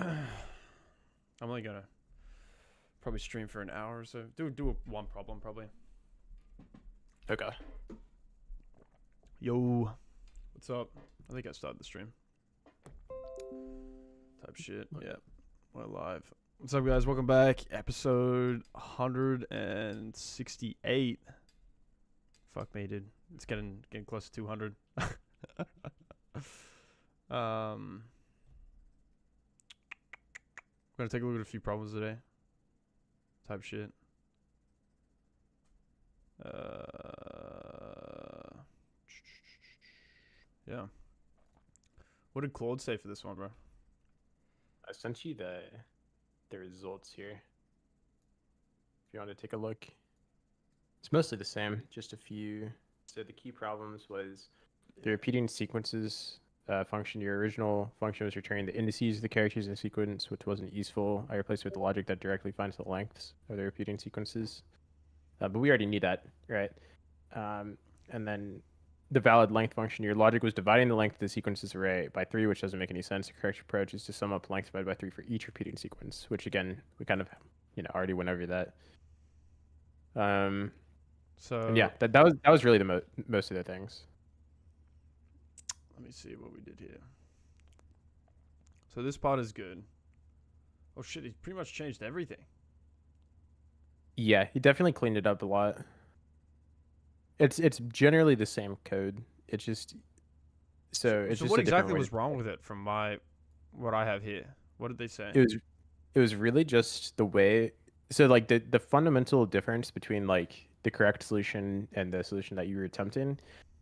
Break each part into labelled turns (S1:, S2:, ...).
S1: I'm only gonna probably stream for an hour or so. One problem probably.
S2: Okay.
S1: Yo, what's up? I think I started the stream. Type shit. Yeah, we're live. What's up, guys? Welcome back. Episode 168. Fuck me, dude. It's getting close to 200. We're gonna take a look at a few problems today. Type shit. Yeah. What did Claude say for this one, bro?
S2: I sent you the results here. If you want to take a look. It's mostly the same, just a few. So the key problems was the repeating sequences function. Your original function was returning the indices of the characters in the sequence, which wasn't useful. I replaced it with the logic that directly finds the lengths of the repeating sequences. But we already need that, right? And then the valid length function, your logic was dividing the length of the sequences array by 3, which doesn't make any sense. The correct approach is to sum up length divided by 3 for each repeating sequence, which again, we kind of, already went over that.
S1: So
S2: and yeah, that was really the most of the things.
S1: Let me see what we did here. So this part is good. Oh shit, he pretty much changed everything.
S2: Yeah, he definitely cleaned it up a lot. It's generally the same code. It's just
S1: So
S2: just
S1: what
S2: a different
S1: exactly
S2: way
S1: was
S2: to
S1: wrong with it from what I have here? What did they say?
S2: it was really just the way. So like the fundamental difference between like the correct solution and the solution that you were attempting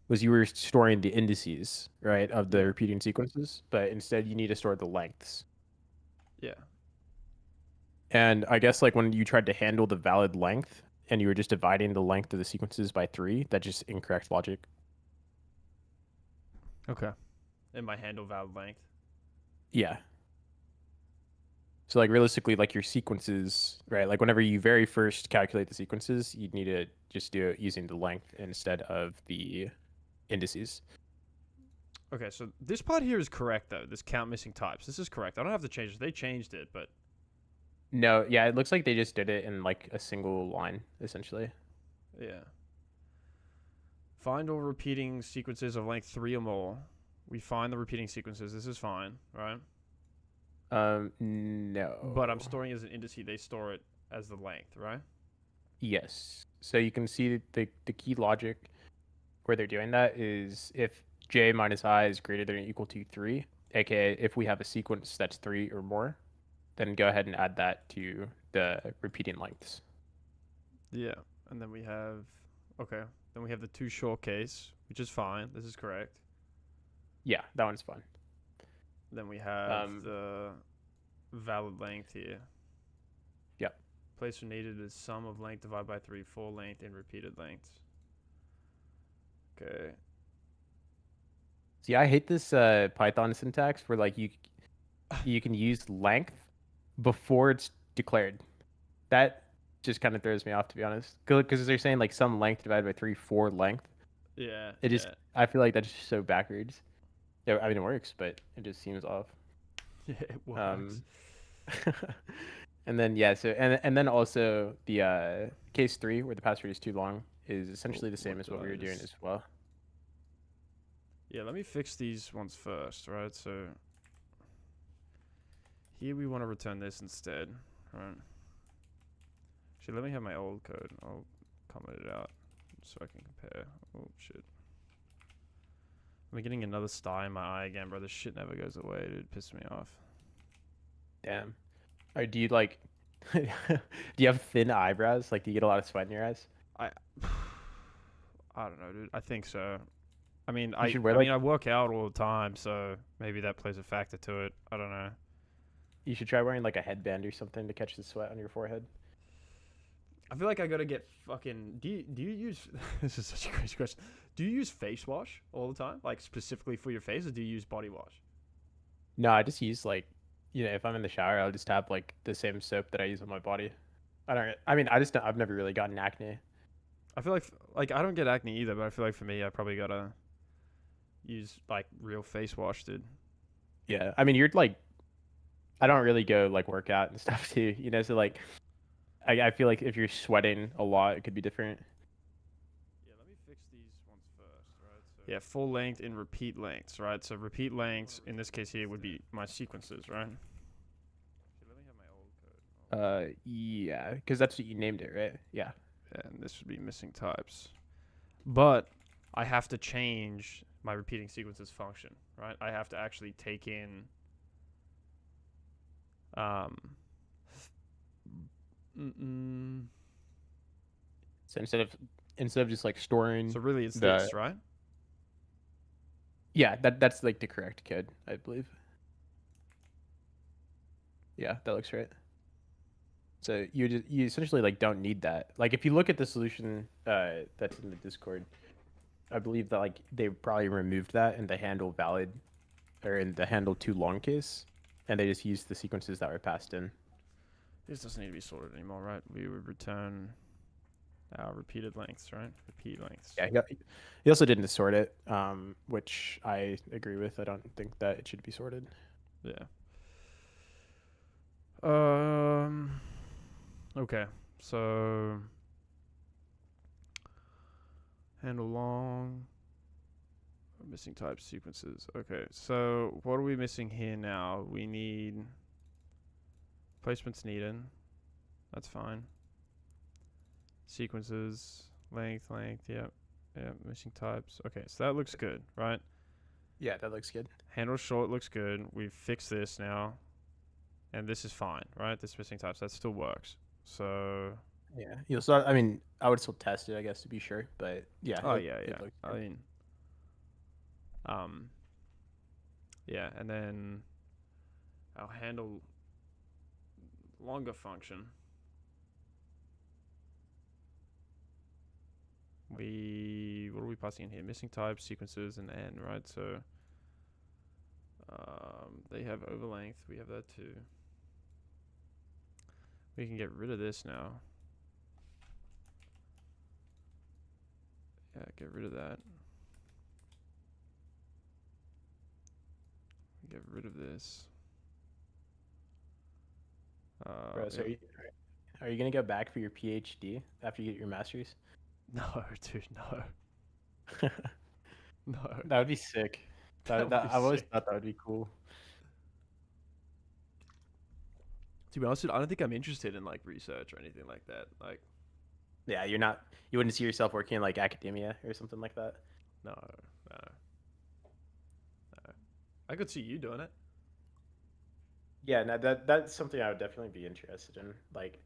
S2: was you were storing the indices, right, of the repeating sequences, but instead you need to store the lengths.
S1: Yeah.
S2: And I guess like when you tried to handle the valid length and you were just dividing the length of the sequences by 3, that's just incorrect logic.
S1: Okay. And my handle valid length.
S2: Yeah. So like realistically, like your sequences, right? Like whenever you very first calculate the sequences, you'd need to just do it using the length instead of the indices.
S1: Okay, so this part here is correct though. This count missing types. This is correct. I don't have to change it. They changed it, but
S2: No, yeah, it looks like they just did it in like a single line, essentially.
S1: yeah. Find all repeating sequences of length 3 or more. We find the repeating sequences. This is fine, right?
S2: No.
S1: But I'm storing it as an indice. They store it as the length, right?
S2: Yes. So you can see the key logic where they're doing that is if j minus I is greater than or equal to 3, aka if we have a sequence that's 3 or more, then go ahead and add that to the repeating lengths.
S1: Yeah. And then we have, okay. Then we have the 2 short case, which is fine. This is correct.
S2: Yeah, that one's fun.
S1: Then we have the valid length here.
S2: Yep.
S1: Place when needed is sum of length divided by 3 for length and repeated lengths. Okay.
S2: See, I hate this Python syntax where like you can use length before it's declared. That just kind of throws me off, to be honest, because they're saying like some length divided by 3 for length.
S1: Yeah.
S2: It just I feel like that's just so backwards. Yeah, I mean it works, but it just seems off.
S1: Yeah, it works.
S2: And then yeah, so and then also the case 3 where the password is too long is essentially the same as what we were doing as well.
S1: Yeah, let me fix these ones first, right? So here we want to return this instead, right? Actually, let me have my old code. I'll comment it out so I can compare. Oh, shit. I'm getting another sty in my eye again, bro. This shit never goes away, dude. It pisses me off.
S2: Damn. Or do you like do you have thin eyebrows? Like do you get a lot of sweat in your eyes?
S1: I don't know, dude. I think so. I mean,
S2: I
S1: work out all the time, so maybe that plays a factor to it. I don't know.
S2: You should try wearing like a headband or something to catch the sweat on your forehead.
S1: I feel like I gotta get fucking. Do you use? This is such a crazy question. Do you use face wash all the time, like specifically for your face, or do you use body wash?
S2: No, I just use like, if I'm in the shower, I'll just have like the same soap that I use on my body. I've never really gotten acne.
S1: I feel like I don't get acne either, but I feel like for me, I probably gotta use like real face wash, dude.
S2: Yeah, I mean you're like I don't really go like work out and stuff too, you know. So like, I feel like if you're sweating a lot, it could be different.
S1: Yeah, let me fix these ones first, right? So yeah, full length and repeat lengths, right? So repeat lengths in this case here would be my sequences, right? So let me have my old code.
S2: Yeah, because that's what you named it, right? Yeah.
S1: And this would be missing types. But I have to change my repeating sequences function, right? I have to actually take in um
S2: So instead of just like storing
S1: so really it's
S2: the
S1: this, right?
S2: yeah, that's like the correct code, I believe. Yeah, that looks right. So you essentially like don't need that. Like if you look at the solution that's in the Discord, I believe that like they probably removed that in the handle valid or in the handle too long case, and they just used the sequences that were passed in.
S1: This doesn't need to be sorted anymore, right? We would return our repeated lengths, right? Repeat lengths.
S2: Yeah, he also didn't sort it, which I agree with. I don't think that it should be sorted.
S1: Yeah. Um. Okay. So handle long. Missing type sequences. Okay. So what are we missing here now? We need placements needed. That's fine. Sequences, length. Yep. Yep. Missing types. Okay. So that looks good, right?
S2: Yeah, that looks good.
S1: Handle short looks good. We've fixed this now. And this is fine, right? This missing types, that still works. So
S2: Yeah, you'll start. I mean, I would still test it, I guess, to be sure. But yeah,
S1: oh yeah,
S2: it
S1: yeah.
S2: looks
S1: I
S2: good.
S1: mean um yeah, and then I'll handle longer function. What are we passing in here? Missing types, sequences, and n, right? So they have overlength, we have that too. We can get rid of this now. Yeah, get rid of that. Get rid of this.
S2: Bro, so
S1: Yeah.
S2: are you gonna go back for your PhD after you get your master's?
S1: No, dude, no. No.
S2: That would be sick.
S1: That would be
S2: I've always
S1: sick.
S2: thought that would be cool.
S1: To be honest, I don't think I'm interested in like research or anything like that. Like,
S2: Yeah, you wouldn't see yourself working in like academia or something like that.
S1: no, no, no. I could see you doing it.
S2: Yeah, no, that's something I would definitely be interested in. Like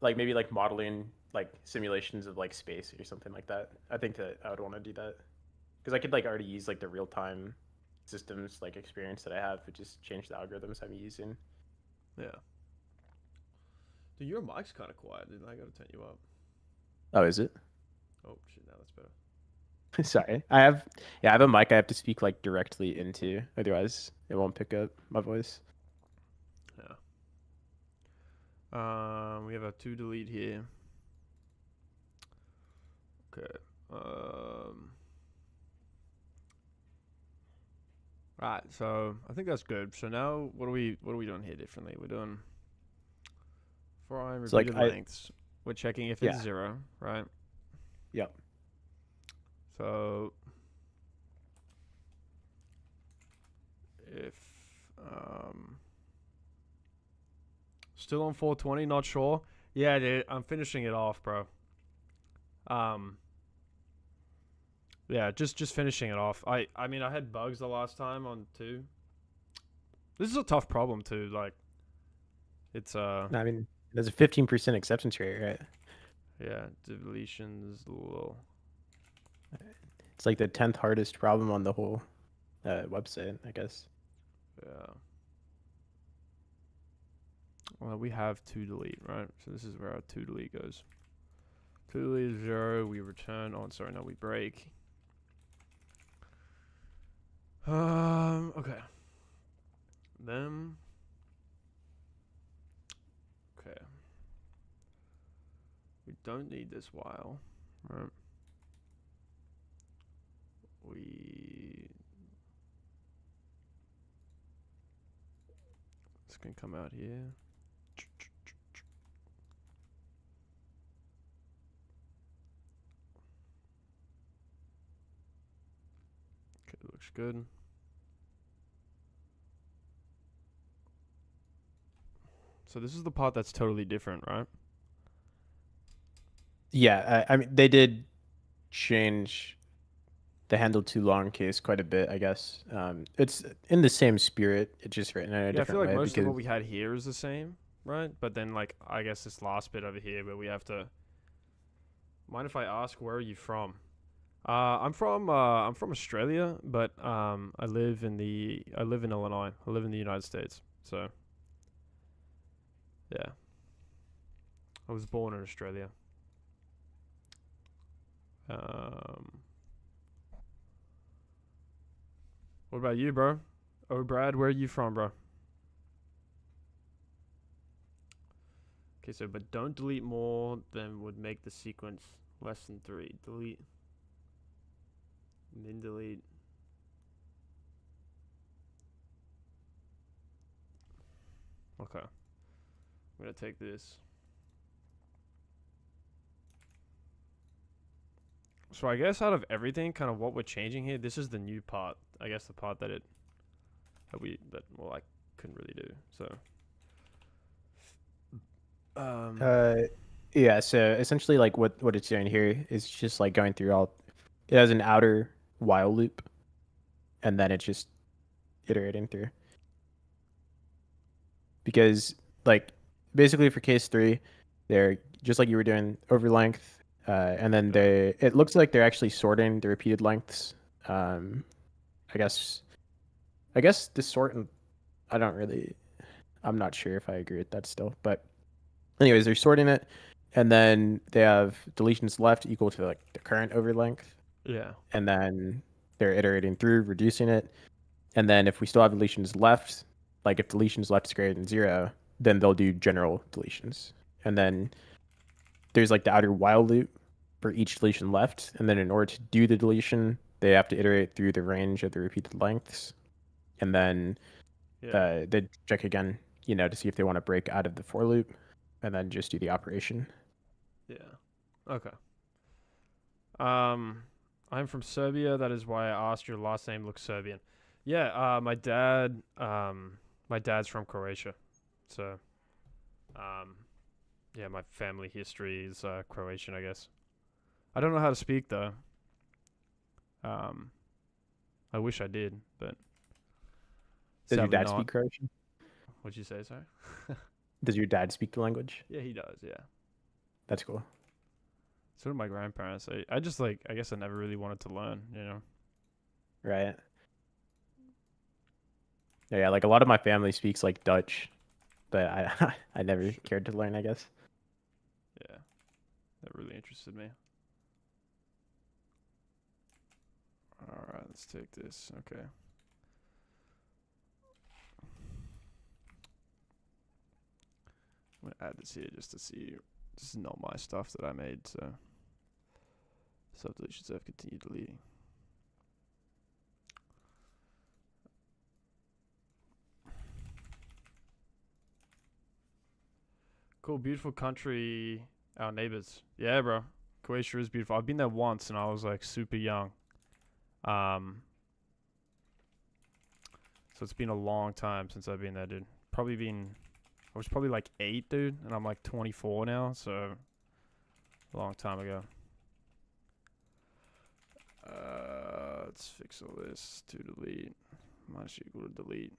S2: maybe like modeling like simulations of like space or something like that. I think that I would want to do that because I could like already use like the real time systems like experience that I have, but just change the algorithms I'm using.
S1: Yeah. Dude, your mic's kind of quiet, dude. I gotta turn you up.
S2: Oh, is it?
S1: Oh shit, now that's better.
S2: Sorry. I have a mic I have to speak like directly into, otherwise it won't pick up my voice.
S1: Yeah. We have a to delete here. Okay. Right. So I think that's good. So now, what are we doing here differently? We're doing for iron
S2: So like
S1: repeated lengths. We're checking if it's
S2: yeah.
S1: 0, right?
S2: Yep.
S1: So if still on 420, not sure. Yeah, dude, I'm finishing it off, bro. Yeah, just finishing it off. I mean, I had bugs the last time on 2. This is a tough problem too. Like, it's
S2: I mean, there's a 15% acceptance rate, right?
S1: yeah, deletions. Little.
S2: It's like the 10th hardest problem on the whole website, I guess.
S1: Yeah. Well, we have to delete, right? So this is where our to delete goes. To delete is 0. We return. Oh, sorry, no, we break. Okay. Then. Okay. We don't need this while, right? This can come out here. Okay, looks good. So this is the part that's totally different, right?
S2: Yeah, I mean, they did change the handle too long case quite a bit, I guess. It's in the same spirit. It's just written in a
S1: Yeah, I feel
S2: different
S1: like
S2: way
S1: most
S2: because
S1: of what we had here is the same, right? But then, like, I guess this last bit over here, where we have to. Mind if I ask, where are you from? I'm from Australia, but I live in Illinois. I live in the United States. So yeah, I was born in Australia. What about you, bro? Oh, Brad, where are you from, bro? Okay, so but don't delete more than would make the sequence less than 3. Delete. Min delete. Okay. I'm gonna take this. So I guess out of everything, kind of what we're changing here, this is the new part. I guess the part that I couldn't really do. So
S2: yeah, so essentially like what it's doing here is just like going through all. It has an outer while loop, and then it's just iterating through. Because like basically for case 3, they're just like you were doing over length, and then it looks like they're actually sorting the repeated lengths. I guess this sort, I'm not sure if I agree with that still, but anyways, they're sorting it, and then they have deletions left equal to like the current over length.
S1: yeah.
S2: And then they're iterating through, reducing it. And then if we still have deletions left, like if deletions left is greater than 0, then they'll do general deletions. And then there's like the outer while loop for each deletion left. And then in order to do the deletion, they have to iterate through the range of the repeated lengths. And then they check again, to see if they want to break out of the for loop, and then just do the operation.
S1: Yeah. Okay. I'm from Serbia. That is why I asked. Your last name looks Serbian. Yeah. My dad's from Croatia, so yeah, my family history is Croatian, I guess. I don't know how to speak though. I wish I did, but
S2: Does your
S1: sadly
S2: dad
S1: not.
S2: speak Croatian?
S1: What'd you say, sorry?
S2: Does your dad speak the language?
S1: Yeah, he does. Yeah.
S2: That's cool.
S1: So do my grandparents. I just I guess I never really wanted to learn,
S2: Right. Yeah, like a lot of my family speaks like Dutch, but I never cared to learn, I guess.
S1: Yeah. That really interested me. Alright, let's take this. Okay. I'm gonna add this here just to see. This is not my stuff that I made, so deletion self continue deleting. Cool, beautiful country, our neighbors. Yeah, bro. Croatia is beautiful. I've been there once and I was like super young. So it's been a long time since I've been there, dude. I was probably like 8, dude, and I'm like 24 now, so a long time ago. Let's fix all this to delete. Minus equal to delete.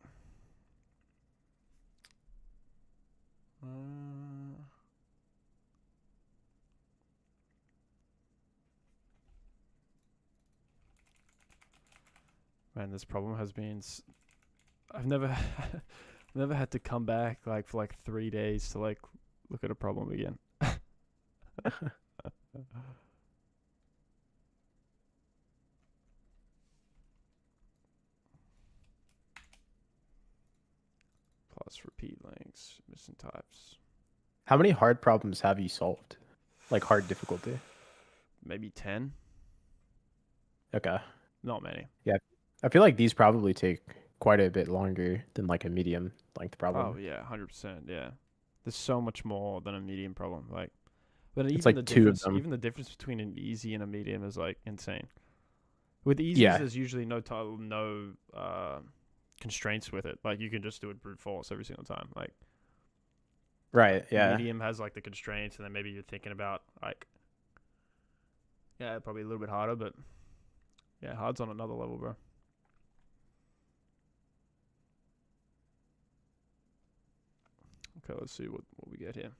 S1: Man, this problem has been. I've never, never had to come back for like 3 days to like look at a problem again. Plus repeat lengths, missing types.
S2: How many hard problems have you solved? Like hard difficulty?
S1: Maybe 10.
S2: Okay.
S1: Not many.
S2: Yeah. I feel like these probably take quite a bit longer than like a medium length
S1: Oh
S2: problem.
S1: yeah, 100%. Yeah, there's so much more than a medium problem. Like, but
S2: It's
S1: even
S2: like two of them.
S1: even the difference between an easy and a medium is like insane. With easies,
S2: Yeah.
S1: there's usually no constraints with it. Like you can just do it brute force every single time. Like
S2: Right. Yeah.
S1: medium has like the constraints, and then maybe you're thinking about like yeah, probably a little bit harder, but yeah, hard's on another level, bro. Okay, let's see what we get here.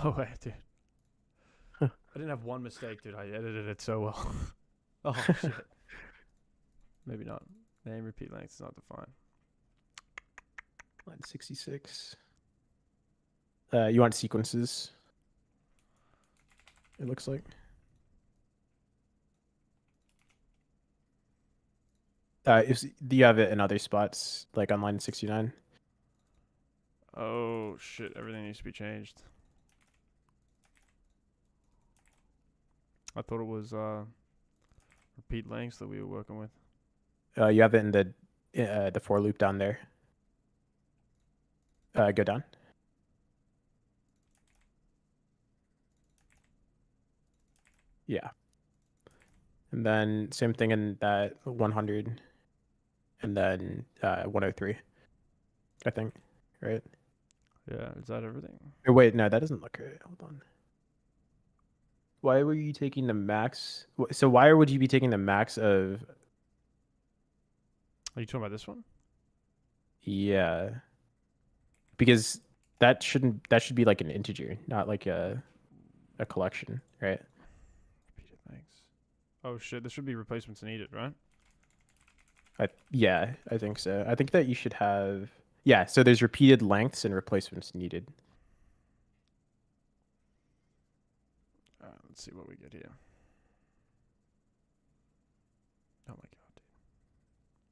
S1: Oh wait, dude. I didn't have one mistake, dude. I edited it so well. Oh shit. Maybe not. Name repeat length is not defined.
S2: Line 66. You want sequences? It looks like. Do you have it in other spots, like on line 69?
S1: Oh shit, everything needs to be changed. I thought it was repeat lengths that we were working with.
S2: You have it in the for loop down there. Go down. Yeah. And then same thing in that 100 and then 103, I think, right?
S1: Yeah, is that everything?
S2: Or wait, no, that doesn't look right. Hold on. Why were you taking the max? So why would you be taking the max of?
S1: Are you talking about this one?
S2: Yeah, because that should be like an integer, not like a collection, right?
S1: Repeated lengths. Oh shit, there should be replacements needed, right?
S2: Yeah, I think so. I think that you should have, yeah, so there's repeated lengths and replacements needed.
S1: Let's see what we get here. Oh my god, dude.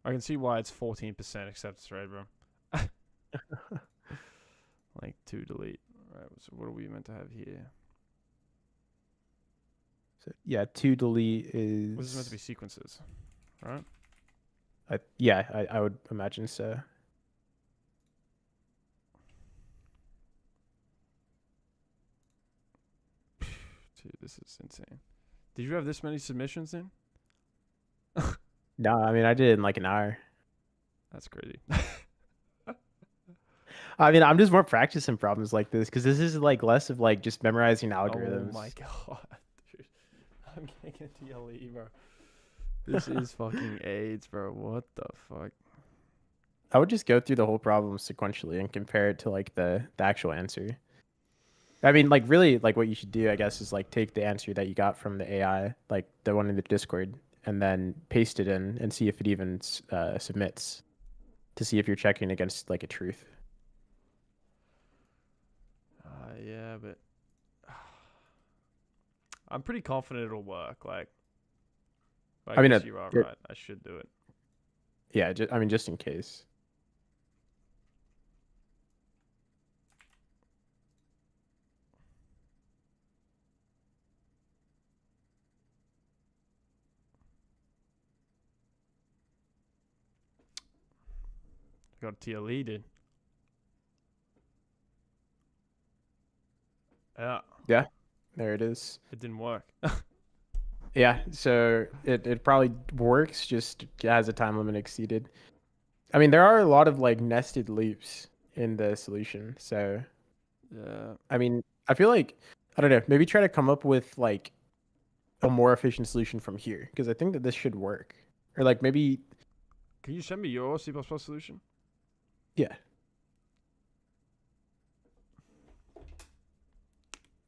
S1: I can see why it's 14% acceptance rate, bro. Like to delete. Right, so what are we meant to have here?
S2: So yeah, to delete is.
S1: This is meant to be sequences, right?
S2: I would imagine so.
S1: Dude, this is insane. Did you have this many submissions in?
S2: No, I mean I did it in like an hour.
S1: That's crazy.
S2: I mean, I'm just more practicing problems like this because this is like less of like just memorizing
S1: Oh
S2: algorithms.
S1: my god, dude. I'm getting a TLE, bro. This is fucking AIDS, bro. What the fuck?
S2: I would just go through the whole problem sequentially and compare it to like the actual answer. I mean, like really, like what you should do, I guess, is like take the answer that you got from the AI, like the one in the Discord, and then paste it in and see if it even submits to see if you're checking against like a truth.
S1: Yeah, but I'm pretty confident it'll work. Like, I
S2: I mean,
S1: guess you are right. I should do it.
S2: yeah, I mean, just in case.
S1: Got a TLE, dude. Yeah,
S2: Yeah, there it is.
S1: it didn't work.
S2: Yeah, so it probably works, just has a time limit exceeded. I mean, there are a lot of like nested loops in the solution. So,
S1: Yeah.
S2: I mean, I feel like, I don't know, maybe try to come up with like a more efficient solution from here because I think that this should work. Or like maybe,
S1: Can you send me your C++ solution?
S2: yeah.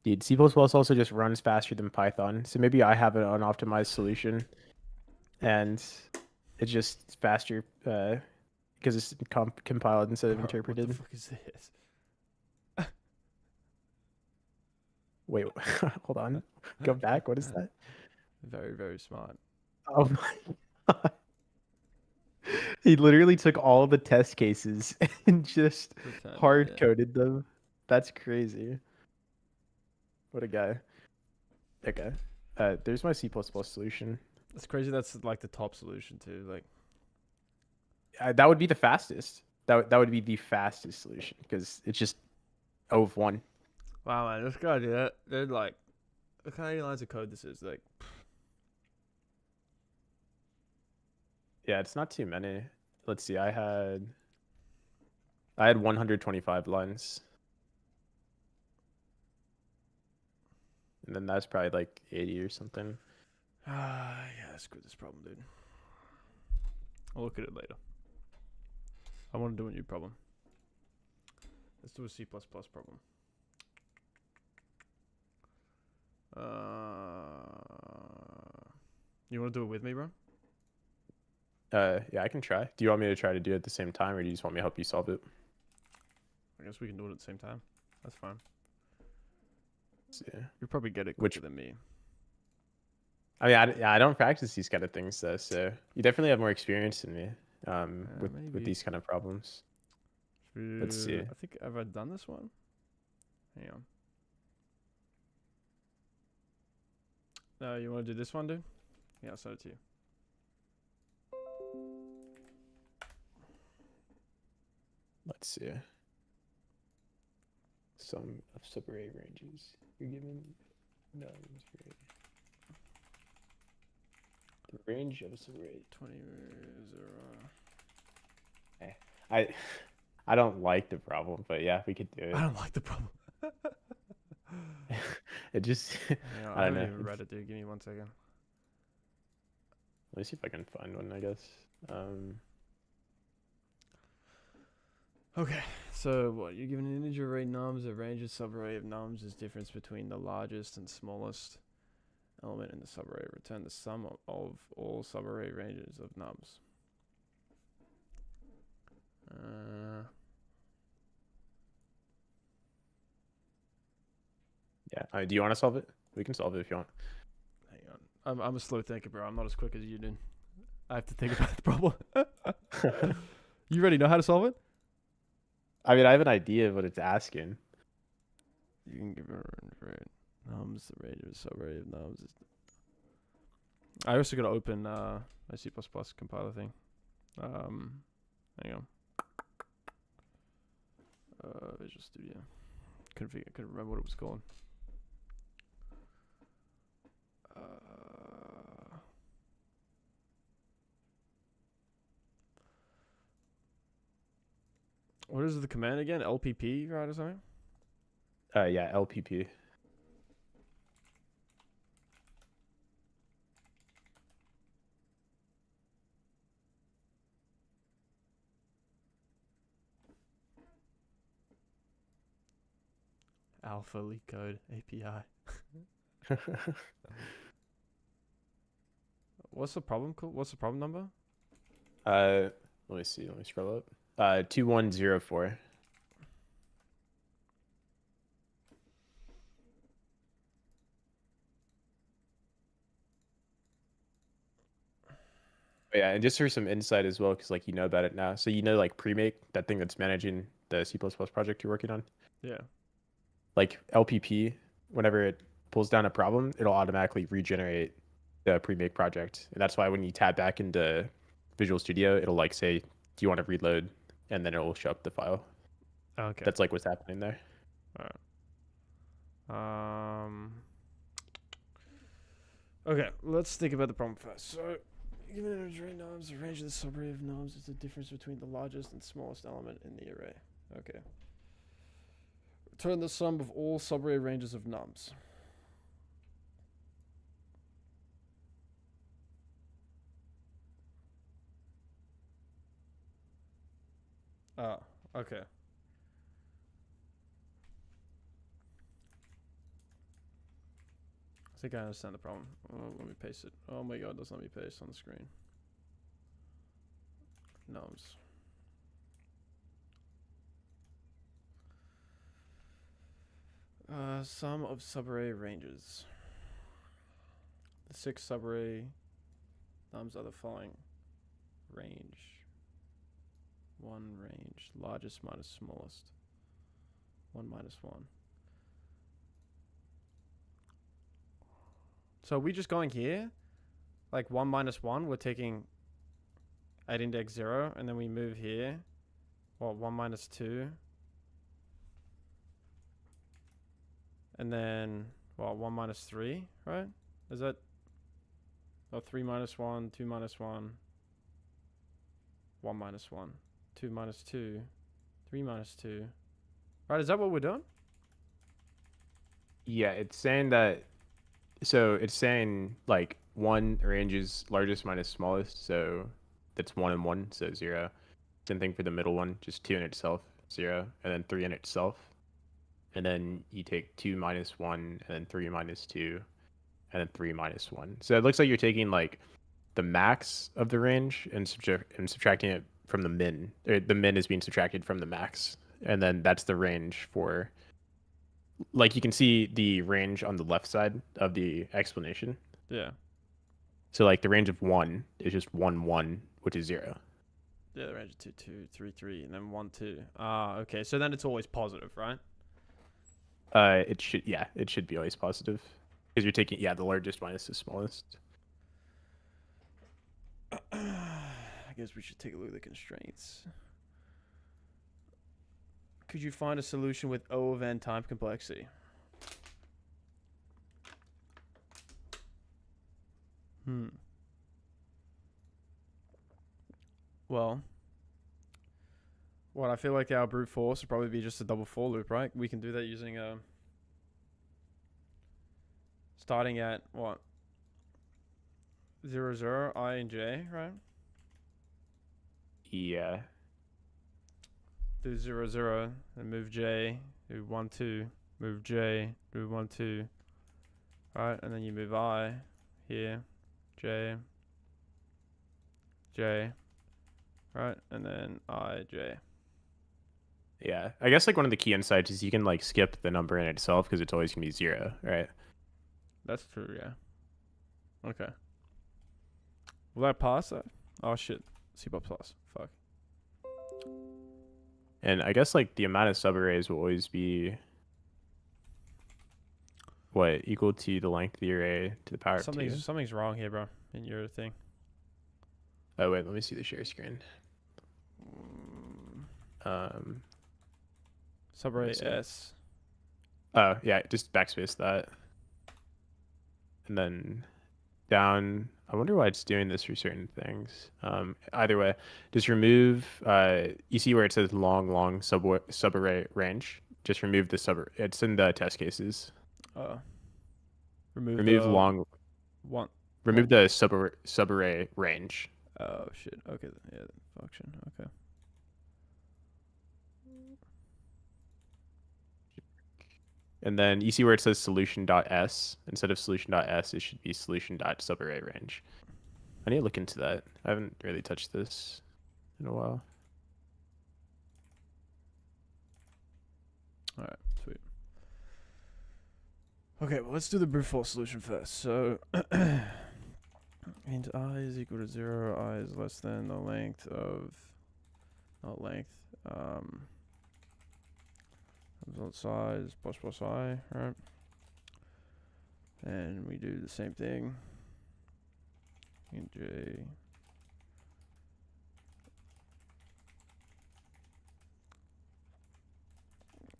S2: Dude, C++ also just runs faster than Python. So maybe I have an unoptimized solution and it's just faster because it's compiled instead of
S1: Bro,
S2: interpreted.
S1: what the fuck is this?
S2: Wait, hold on. Go back. What is that?
S1: Very, very smart.
S2: Oh my God. He literally took all the test cases and just hard coded them. That's crazy. What a guy. Okay. There's my C++ solution.
S1: It's crazy. That's like the top solution too. Like,
S2: That would be the fastest. That would be the fastest solution because it's just O of 1.
S1: wow, man, this guy did it. They're like, look how many lines of code this is. Like,
S2: Yeah, it's not too many. Let's see. I had 125 lines. And then that's probably like 80 or something.
S1: yeah, screw this problem, dude. I'll look at it later. I want to do a new problem. Let's do a C++ problem. You want to do it with me, bro?
S2: Yeah, I can try. Do you want me to try to do it at the same time, or do you just want me to help you solve it?
S1: I guess we can do it at the same time. That's fine.
S2: Yeah.
S1: You'll probably get it quicker than me.
S2: I mean, I don't practice these kind of things though, so you definitely have more experience than me with these kind of problems. Let's see.
S1: I think, have I done this one? Hang on. No, you want to do this one, dude? Yeah, I'll send it to you.
S2: Let's see. Sum of subarray ranges. You're given numbers. The range of a subarray.
S1: 20 0.
S2: I don't like the problem, but yeah, we could do it.
S1: I don't like the problem.
S2: It just
S1: Yeah, I haven't even read it, dude. Give me 1 second.
S2: Let me see if I can find one, I guess.
S1: Okay, so what? You're given an integer array nums. A range of subarray of nums is difference between the largest and smallest element in the subarray. Return the sum of all subarray ranges of nums.
S2: Yeah. Do you want to solve it? We can solve it if you want.
S1: Hang on. I'm a slow thinker, bro. I'm not as quick as you did. I have to think about the problem. You already know how to solve it?
S2: I mean, I have an idea of what it's asking.
S1: You can give her nums, the range of subarray of nums. I also got to open my C++ compiler thing. Hang on. Visual Studio. Couldn't remember what it was called. What is the command again? LPP, right, or something?
S2: Yeah, LPP.
S1: Alpha Leetcode API. What's the problem called? What's the problem number?
S2: Let me see. Let me scroll up. 2104. Yeah, and just for some insight as well, because like you know about it now. So you know like Premake, that thing that's managing the C++ project you're working on.
S1: Yeah.
S2: Like LPP, whenever it pulls down a problem, it'll automatically regenerate the Premake project, and that's why when you tab back into Visual Studio, it'll like say, "Do you want to reload?" and then it'll show up the file.
S1: Okay.
S2: That's like what's happening there.
S1: All right. Okay, let's think about the problem first. So, given an array nums, the range of the subarray of nums is the difference between the largest and smallest element in the array. Okay. Return the sum of all subarray ranges of nums. Oh, okay. I think I understand the problem. Oh, let me paste it. Oh my god, doesn't let me paste on the screen. Nums. Sum of subarray ranges. The 6 subarray nums are the following. Range. 1 range. Largest minus smallest. 1 minus 1. So are we just going here? like 1 minus 1, we're taking at index 0, and then we move here. What, 1 minus 2? And then, well, 1 minus 3, right? Is that... Oh, 3 minus 1, 2 minus 1, 1 minus 1, 2 minus 2, 3 minus 2. Right, is that what we're doing?
S2: Yeah, it's saying that. So it's saying like 1 ranges largest minus smallest. So that's 1 and 1, so 0. Same thing for the middle one, just 2 in itself, 0, and then 3 in itself. And then you take 2 minus 1, and then 3 minus 2, and then 3 minus 1. So it looks like you're taking like the max of the range and subtracting it from the min. Or the min is being subtracted from the max. And then that's the range for, like, you can see the range on the left side of the explanation.
S1: Yeah.
S2: So like the range of 1 is just 1, 1, which is 0.
S1: Yeah, the range of 2, 2, 3, 3, and then 1, 2. Ah, okay. So then it's always positive, right?
S2: It should be always positive. Because you're taking, the largest minus the smallest.
S1: I guess we should take a look at the constraints. Could you find a solution with O of n time complexity? Well, I feel like our brute force would probably be just a double for loop, right? We can do that using starting at what? 0, 0, I and j, right?
S2: Yeah.
S1: Do 0, 0, and move j, do 1, 2, move j, do 1, 2. Right, and then you move I here, j, right, and then I, j.
S2: Yeah, I guess like one of the key insights is you can like skip the number in itself because it's always gonna be 0, right?
S1: That's true, yeah. Okay. Will that pass that? Oh shit. C++. Fuck.
S2: And I guess like the amount of subarrays will always be what, equal to the length of the array to the power of 2.
S1: Something's wrong here, bro, in your thing.
S2: Oh wait, let me see the share screen.
S1: Subarray S.
S2: Oh yeah, just backspace that. And then down, I wonder why it's doing this for certain things. Either way, just remove, you see where it says long subarray range? Just remove the subarray. It's in the test cases.
S1: Remove
S2: the
S1: long
S2: one. Remove the subarray range.
S1: Oh shit. Okay. Yeah. Function. Okay.
S2: And then you see where it says solution.s. Instead of solution.s, it should be solution.subarray range. I need to look into that. I haven't really touched this in a while.
S1: All right. Sweet. Okay. Well, let's do the brute force solution first. So, int I is equal to 0. I is less than the length of, not length. Result size plus I, right? And we do the same thing. Int j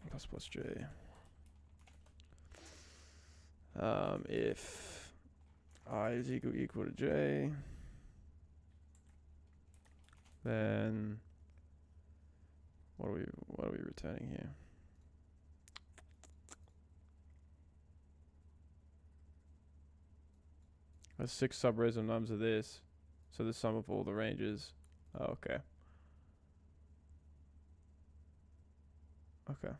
S1: plus j. If I is equal to j, then what are we returning here? There's 6 subarrays of nums of this, so the sum of all the ranges. Oh, okay. Okay.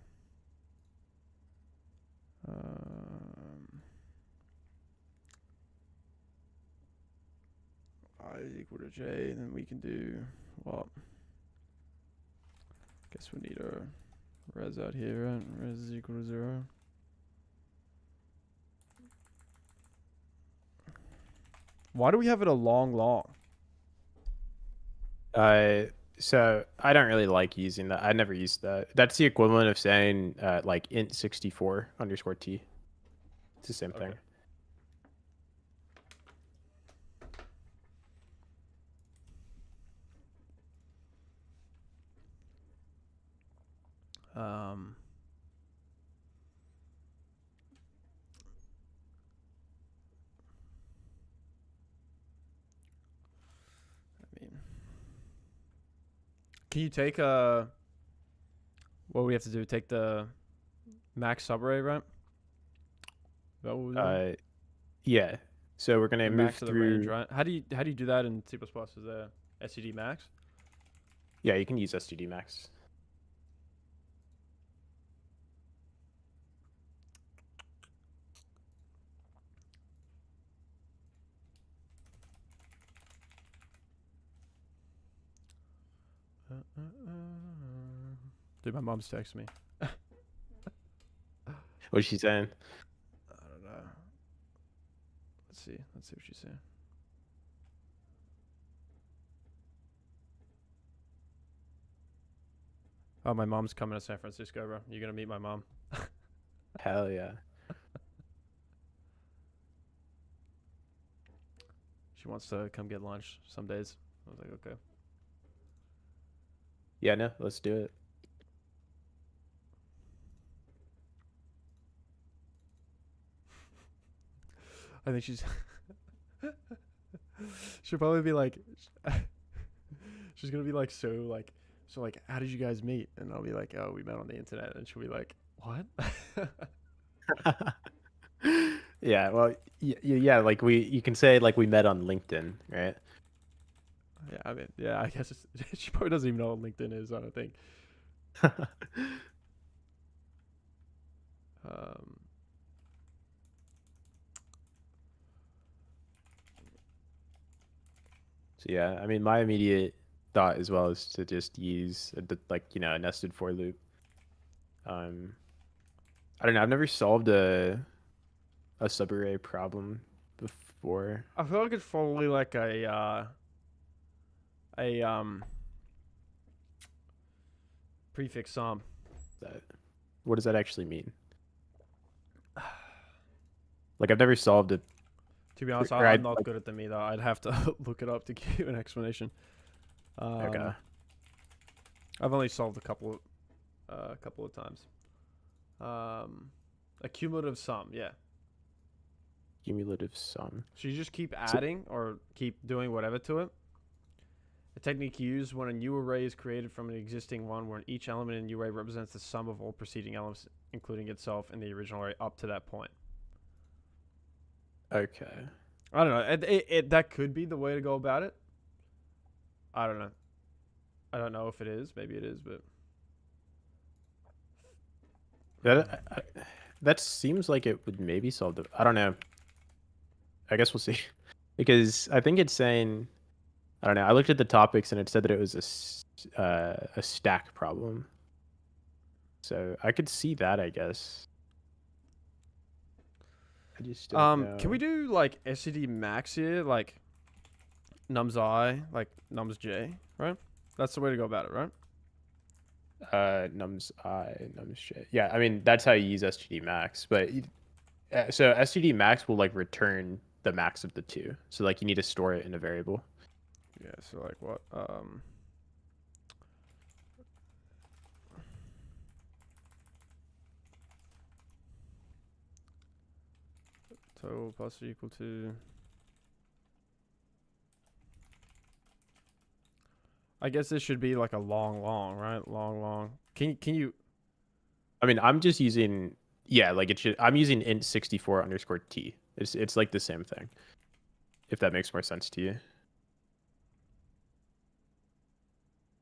S1: I is equal to j, and then we can do what? Guess we need a res out here, right? Res is equal to 0. Why do we have it a long?
S2: So I don't really like using that. I never used that. That's the equivalent of saying like int 64 _t. It's the same thing.
S1: Um, I mean, can you take what we have to do? Take the max subarray, right? Is that what we're doing?
S2: Yeah. So we're gonna
S1: The
S2: move
S1: max of the range,
S2: through.
S1: right? How do you do that in C++? Is there SED max?
S2: Yeah, you can use STD Max.
S1: Dude, my mom's texting me.
S2: What's she saying?
S1: I don't know. Let's see. Let's see what she's saying. Oh, my mom's coming to San Francisco, bro. You're gonna meet my mom.
S2: Hell yeah.
S1: She wants to come get lunch some days. I was like, okay.
S2: Yeah, no, let's do it.
S1: I think she's. She'll probably be like. She's gonna be like so like how did you guys meet? And I'll be like, oh, we met on the internet. And she'll be like, what?
S2: Yeah, well, yeah, like you can say like we met on LinkedIn, right?
S1: Yeah, I mean, yeah, I guess she probably doesn't even know what LinkedIn is. I don't think. Um,
S2: So yeah, I mean, my immediate thought as well is to just use a nested for loop. Um, I don't know. I've never solved a subarray problem before.
S1: I feel like it's probably like a prefix sum.
S2: That what does that actually mean? Like I've never solved it.
S1: To be honest,
S2: Or
S1: I'm not good at them either. I'd have to look it up to give you an explanation.
S2: Okay.
S1: I've only solved a couple of times. A cumulative sum, yeah.
S2: Cumulative sum.
S1: So you just keep adding or keep doing whatever to it. A technique used when a new array is created from an existing one, where each element in the array represents the sum of all preceding elements, including itself in the original array up to that point.
S2: Okay.
S1: I don't know. That could be the way to go about it. I don't know. I don't know if it is. Maybe it is, but
S2: That seems like it would maybe solve the. I don't know. I guess we'll see, because I think it's saying. I don't know. I looked at the topics and it said that it was a stack problem. So I could see that, I guess. I just don't know.
S1: Can we do like SCD max here, like nums I, like nums J, right? That's the way to go about it, right?
S2: Nums I, nums J. Yeah, I mean that's how you use std max, but so std max will like return the max of the two. So like you need to store it in a variable.
S1: Yeah. So like what? Total plus or equal to. I guess this should be like a long, right? Long. Can you?
S2: I mean, I'm just using like it should. I'm using int 64 underscore t. It's like the same thing. If that makes more sense to you.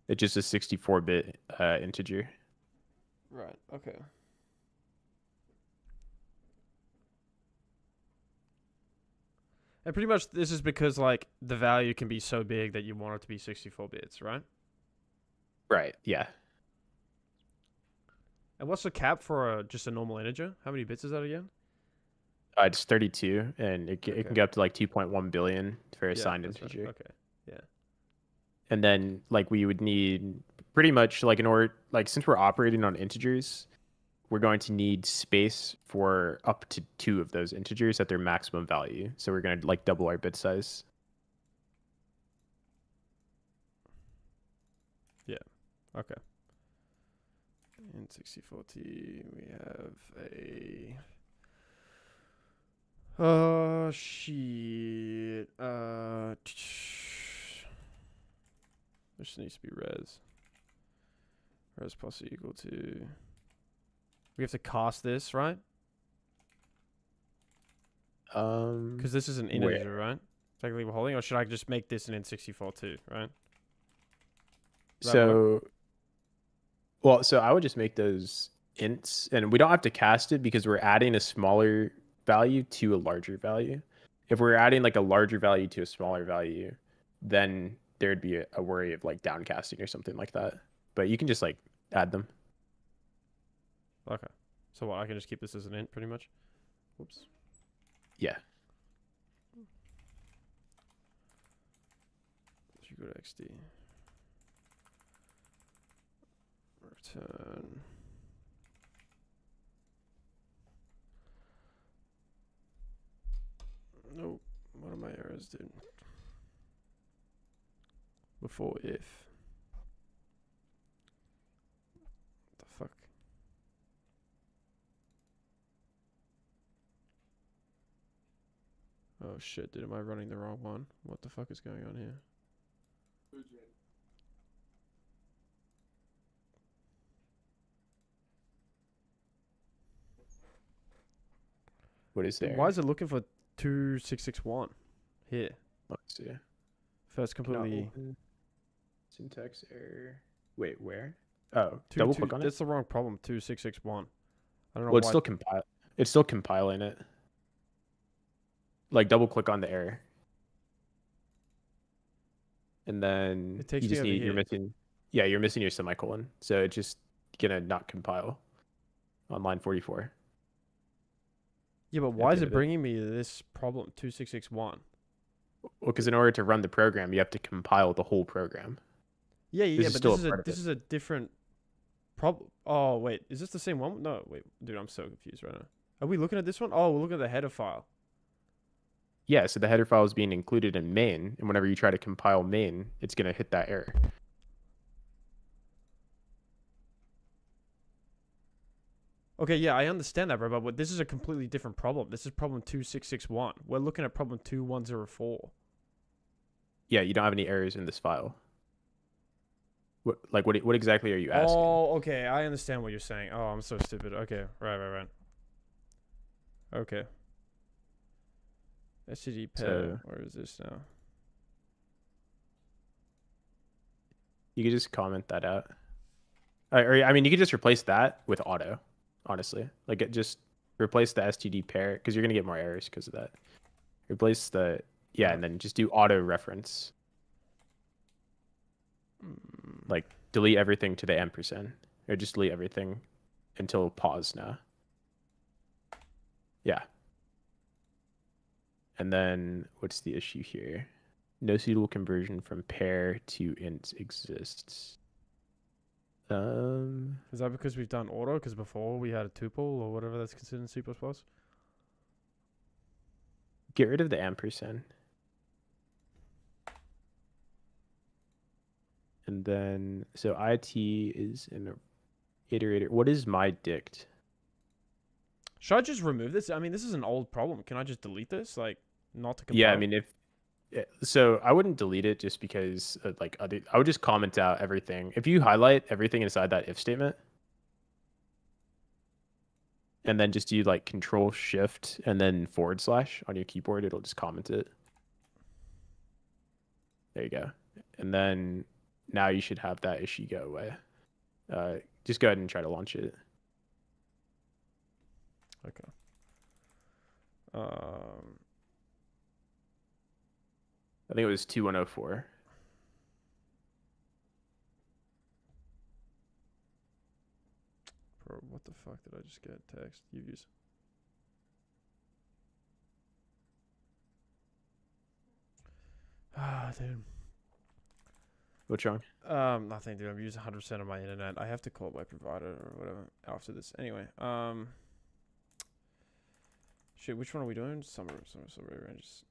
S2: It's just a 64-bit integer.
S1: Right. Okay. And pretty much this is because like the value can be so big that you want it to be 64 bits, right?
S2: Right. Yeah.
S1: And what's the cap for just a normal integer? How many bits is that again?
S2: It's 32, and it can get up to like 2.1 billion for a signed integer.
S1: Right. Okay. Yeah.
S2: And then like we would need pretty much like in order, like since we're operating on integers, we're going to need space for up to 2 of those integers at their maximum value. So we're going to like double our bit size.
S1: Yeah. Okay. N64T. We have a. Oh shit. This needs to be res. Res plus equal to. We have to cast this, right? Because this is an integer, right? Technically we're holding, or should I just make this an N64 too, right?
S2: So, well, so I would just make those ints, and we don't have to cast it because we're adding a smaller value to a larger value. If we're adding like a larger value to a smaller value, then there'd be a worry of like downcasting or something like that. But you can just like add them.
S1: Okay. So what, I can just keep this as an int pretty much? Whoops.
S2: Yeah.
S1: You go to XD. Return. Nope. What are my errors, dude? Before if. What the fuck? Oh shit, dude, am I running the wrong one? What the fuck is going on here?
S2: What is
S1: Dude,
S2: there?
S1: why is it looking for 2661 here?
S2: Let's see.
S1: First completely.
S2: Syntax error. Wait, where? Oh,
S1: Two,
S2: double
S1: two,
S2: click on it.
S1: that's the wrong problem. 2661. I don't know
S2: Well, it's
S1: why.
S2: still compile. It's still compiling it. Like double click on the error, and then
S1: It takes
S2: you
S1: me
S2: just
S1: over
S2: need. You're
S1: here.
S2: missing. Yeah, you're missing your semicolon. So it's just gonna not compile on line 44.
S1: Yeah, but
S2: At
S1: why
S2: the
S1: is
S2: end
S1: it
S2: of it.
S1: bringing me this problem? 2661.
S2: Well, because in order to run the program, you have to compile the whole program.
S1: Yeah,
S2: This is
S1: but
S2: still a part of
S1: this
S2: it.
S1: is a different problem. Oh wait, is this the same one? No, wait, dude, I'm so confused right now. Are we looking at this one? Oh, we're looking at the header file.
S2: Yeah, so the header file is being included in main, and whenever you try to compile main, it's gonna hit that error.
S1: Okay, yeah, I understand that, bro, but this is a completely different problem. This is problem 2661. We're looking at problem 2104.
S2: Yeah, you don't have any errors in this file. What exactly are you asking?
S1: Oh, okay, I understand what you're saying. Oh, I'm so stupid. Okay, right. Okay. STD pair.
S2: So
S1: Where is this now?
S2: you could just comment that out. Or I mean, you could just replace that with auto. Honestly, just replace the STD pair because you're gonna get more errors because of that. Replace the and then just do auto reference. Like delete everything to the ampersand, or just delete everything until pause now. Yeah. And then what's the issue here? No suitable conversion from pair to int exists.
S1: Is that because we've done auto? Because before we had a tuple or whatever that's considered in C++?
S2: Get rid of the ampersand. And then, so IT is an iterator. What is my dict?
S1: Should I just remove this? I mean, this is an old problem. Can I just delete this? Like, not to compile?
S2: Yeah, I mean, so I wouldn't delete it just because I would just comment out everything. If you highlight everything inside that if statement, and then just do like Control Shift and then / on your keyboard, it'll just comment it. There you go. And then now you should have that issue go away. Just go ahead and try to launch it.
S1: Okay.
S2: I think it was 2104.
S1: Bro, what the fuck did I just get? Text. Use. Ah, dude.
S2: What's wrong?
S1: Nothing, dude. I'm using 100% of my internet. I have to call my provider or whatever after this. Anyway, shit, which one are we doing? Summer ranges.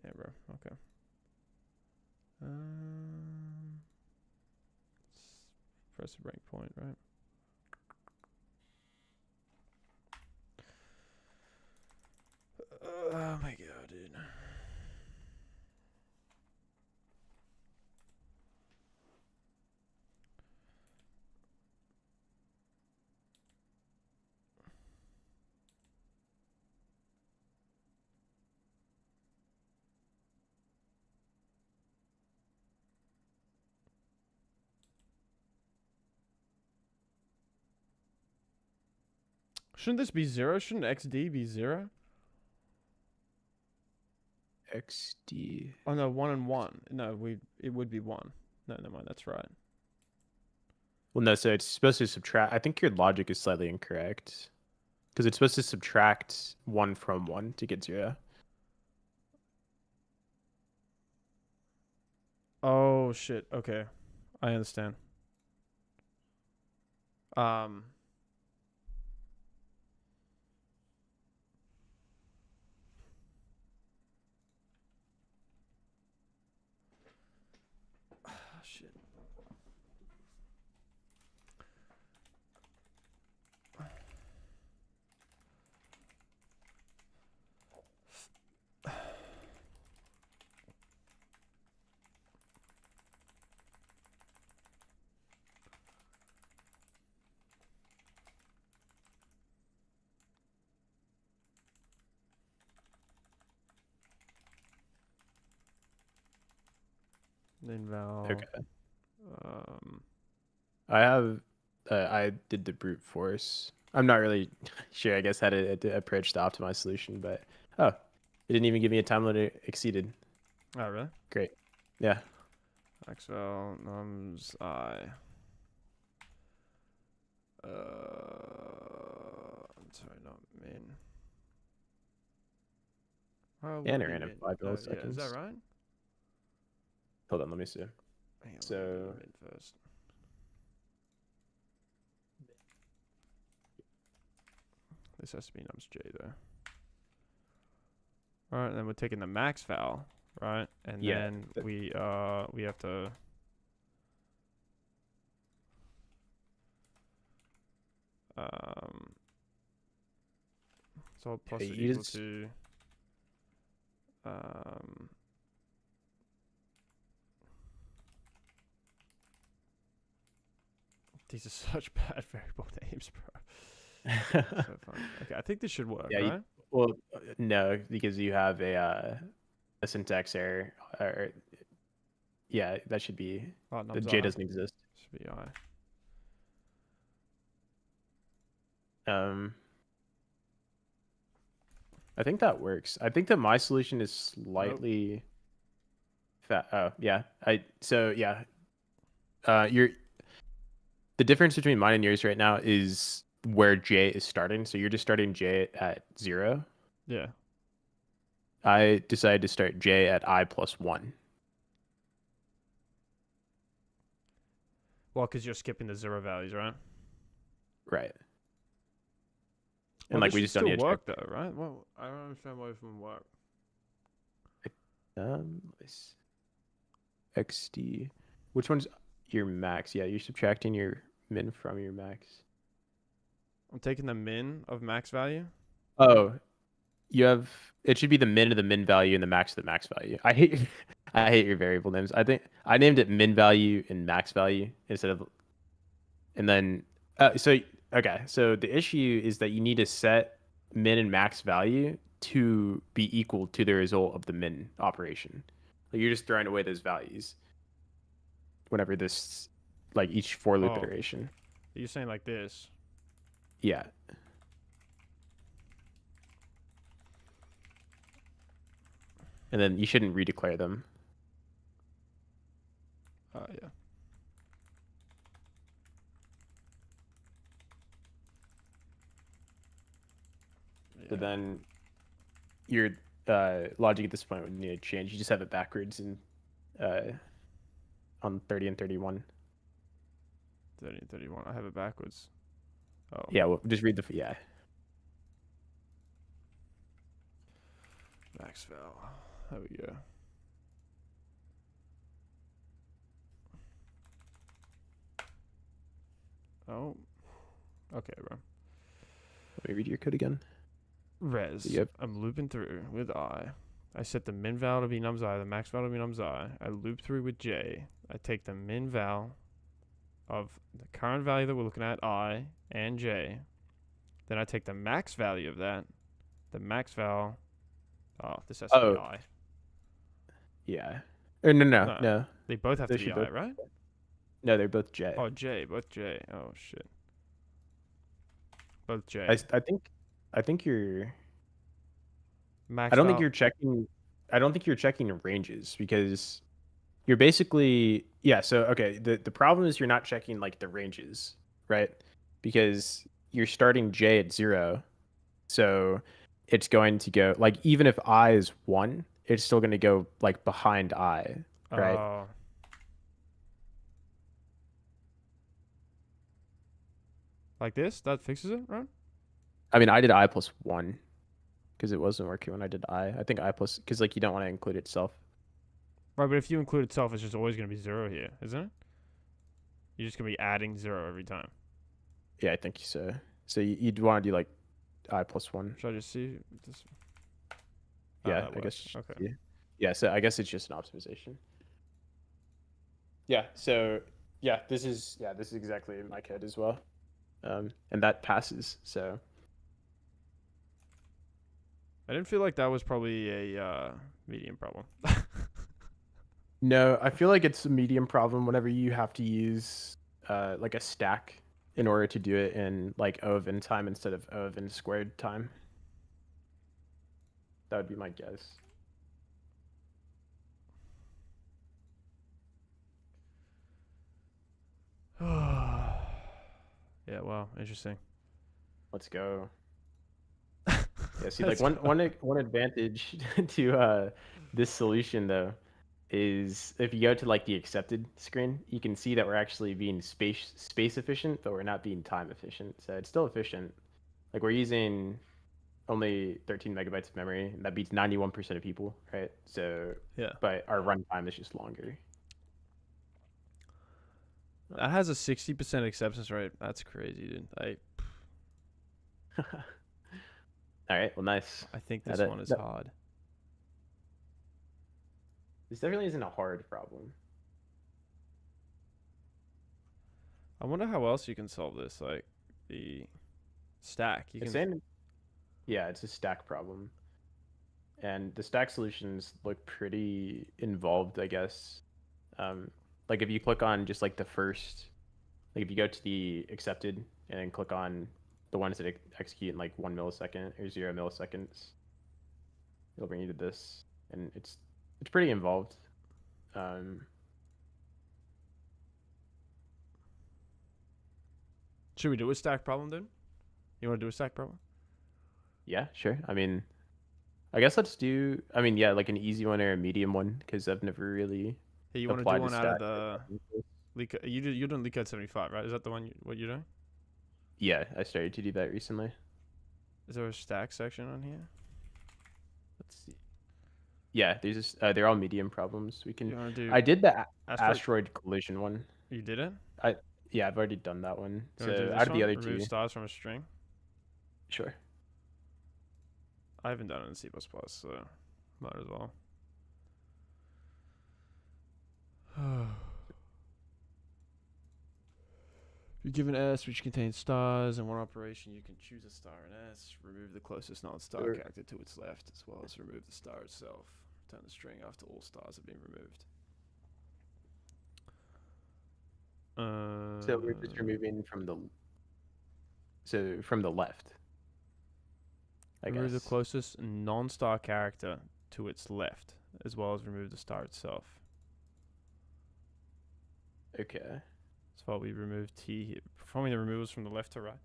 S1: Damn, bro. Okay. progressive breakpoint, right? Oh my god, dude. Shouldn't this be 0? Shouldn't XD be 0?
S2: XD.
S1: Oh no, 1 and 1. No, it would be 1. No, never mind. That's right.
S2: Well, no, so it's supposed to subtract. I think your logic is slightly incorrect. Because it's supposed to subtract 1 from 1 to get 0.
S1: Oh shit. Okay, I understand. Shit. Inval.
S2: Okay. I did the brute force. I'm not really sure, I guess, how to approach the optimized solution, but oh, it didn't even give me a time limit exceeded.
S1: Oh really?
S2: Great. Yeah.
S1: XL nums I. Sorry, not min. Oh,
S2: And it
S1: would be
S2: ran in
S1: min.
S2: 5
S1: Oh,
S2: milliseconds.
S1: yeah, is that right?
S2: Hold on, let me see.
S1: Hang on,
S2: So-
S1: let me do min first. This has to be nums J though. Alright, then we're taking the max val, right? And
S2: Yeah,
S1: then we have to so plus
S2: Yeah,
S1: is
S2: you
S1: equal
S2: just-
S1: to these are such bad variable names, bro. So fun. Okay, I think this should work,
S2: Yeah,
S1: right?
S2: well, no, because you have a syntax error. Or, yeah, that should be.
S1: Oh,
S2: The
S1: nums
S2: J
S1: I.
S2: doesn't exist.
S1: Should be I.
S2: I think that works. I think that my solution is slightly fat. Oh, yeah. The difference between mine and yours right now is where J is starting. So you're just starting J at 0.
S1: Yeah.
S2: I decided to start J at I plus 1.
S1: Well, because you're skipping the 0 values, right?
S2: Right.
S1: Well,
S2: And like
S1: this
S2: we
S1: should
S2: just don't
S1: still
S2: need to
S1: work though, right? Well, I don't understand why it wouldn't work.
S2: let's- XD. Which one's your max? Yeah, you're subtracting your min from your max.
S1: I'm taking the min of max value.
S2: Oh, it should be the min of the min value and the max of the max value. I hate your variable names. I think I named it min value and max value instead of, and then okay. So the issue is that you need to set min and max value to be equal to the result of the min operation. Like you're just throwing away those values whenever this, like each for loop
S1: Oh.
S2: iteration.
S1: You're saying like this.
S2: Yeah. And then you shouldn't redeclare them.
S1: Yeah.
S2: But then your logic at this point would need to change. You just have it backwards and on 30 and 31.
S1: 30 and 31. I have it backwards. Oh.
S2: Yeah, well, just read the
S1: Max val. There we go. Oh, okay, bro.
S2: Let me read your code again.
S1: Res.
S2: Yep.
S1: I'm looping through with I. I set the min val to be nums I, the max val to be nums I. I loop through with J. I take the min val of the current value that we're looking at, I and J. Then I take the max value of that. The max val. Oh, this has to be
S2: Oh,
S1: I.
S2: yeah. Or no, no,
S1: No,
S2: no.
S1: they both have
S2: They
S1: to be
S2: should
S1: I,
S2: both.
S1: right?
S2: No, they're both J.
S1: Oh, J. Both J. Oh shit. Both J.
S2: I think you're. I
S1: Max
S2: don't think
S1: val.
S2: you're checking. I don't think you're checking ranges because you're basically yeah. So okay, the problem is you're not checking like the ranges, right? Because you're starting J at 0, so it's going to go like even if I is 1, it's still going to go like behind I, right?
S1: Oh. Like this? That fixes it, right?
S2: I mean, I did I plus 1 because it wasn't working when I did I. I think I plus because like you don't want to include itself.
S1: Right, but if you include itself, it's just always going to be 0 here, isn't it? You're just going to be adding 0 every time.
S2: Yeah, I think so. So you'd want to do like I plus 1.
S1: Should I just see this?
S2: Yeah,
S1: That
S2: I
S1: works.
S2: guess.
S1: Okay.
S2: Yeah. Yeah, so I guess it's just an optimization. Yeah, so this is exactly my code as well. And that passes. So
S1: I didn't feel like that was probably a medium problem.
S2: no, I feel like it's a medium problem whenever you have to use like a stack in order to do it in like O of n time instead of O of n squared time. That would be my guess.
S1: Yeah, wow, interesting.
S2: Let's go. Yeah, see, like
S1: Let's go.
S2: one advantage to this solution though is if you go to like the accepted screen, you can see that we're actually being space efficient, but we're not being time efficient. So it's still efficient. Like we're using only 13 megabytes of memory, and that beats 91% of people, right? So,
S1: Yeah.
S2: but our runtime is just longer.
S1: That has a 60% acceptance rate. That's crazy, dude.
S2: All right, well, nice.
S1: I think
S2: Yeah,
S1: this one is hard.
S2: this definitely isn't a hard problem.
S1: I wonder how else you can solve this. Like the stack. You
S2: It's
S1: can.
S2: saying, yeah, it's a stack problem. And the stack solutions look pretty involved, I guess. Like if you click on just like the first, like if you go to the accepted and then click on the ones that execute in like 1 millisecond or 0 milliseconds, it'll bring you to this, and it's pretty involved.
S1: Should we do a stack problem, dude? You want to do a stack problem?
S2: Yeah, sure. I mean, I guess let's do. I mean, yeah, like an easy one or a medium one because I've never really
S1: Hey, you want to do
S2: applied the
S1: one out of
S2: stack.
S1: the you're doing Leetcode 75, right? Is that the one? What you're doing?
S2: Yeah, I started to do that recently.
S1: Is there a stack section on here?
S2: Let's see. Yeah, there's just they're all medium problems. We
S1: You
S2: can.
S1: want to do?
S2: I did the
S1: Asteroid.
S2: asteroid collision one.
S1: You did it.
S2: Yeah, I've already done that one.
S1: You want to do
S2: So
S1: this
S2: out of the
S1: one?
S2: other
S1: Remove
S2: two,
S1: stars from a string.
S2: sure.
S1: I haven't done it in C++, so might as well. If you're given S, which contains stars, in one operation, you can choose a star in S, remove the closest non-star
S2: Sure.
S1: character to its left, as well as remove the star itself. Return the string after all stars have been removed.
S2: So we're just removing from the left. I
S1: remove the
S2: guess.
S1: closest non-star character to its left, as well as remove the star itself.
S2: Okay.
S1: So we remove T here. Performing the removals from the left to right.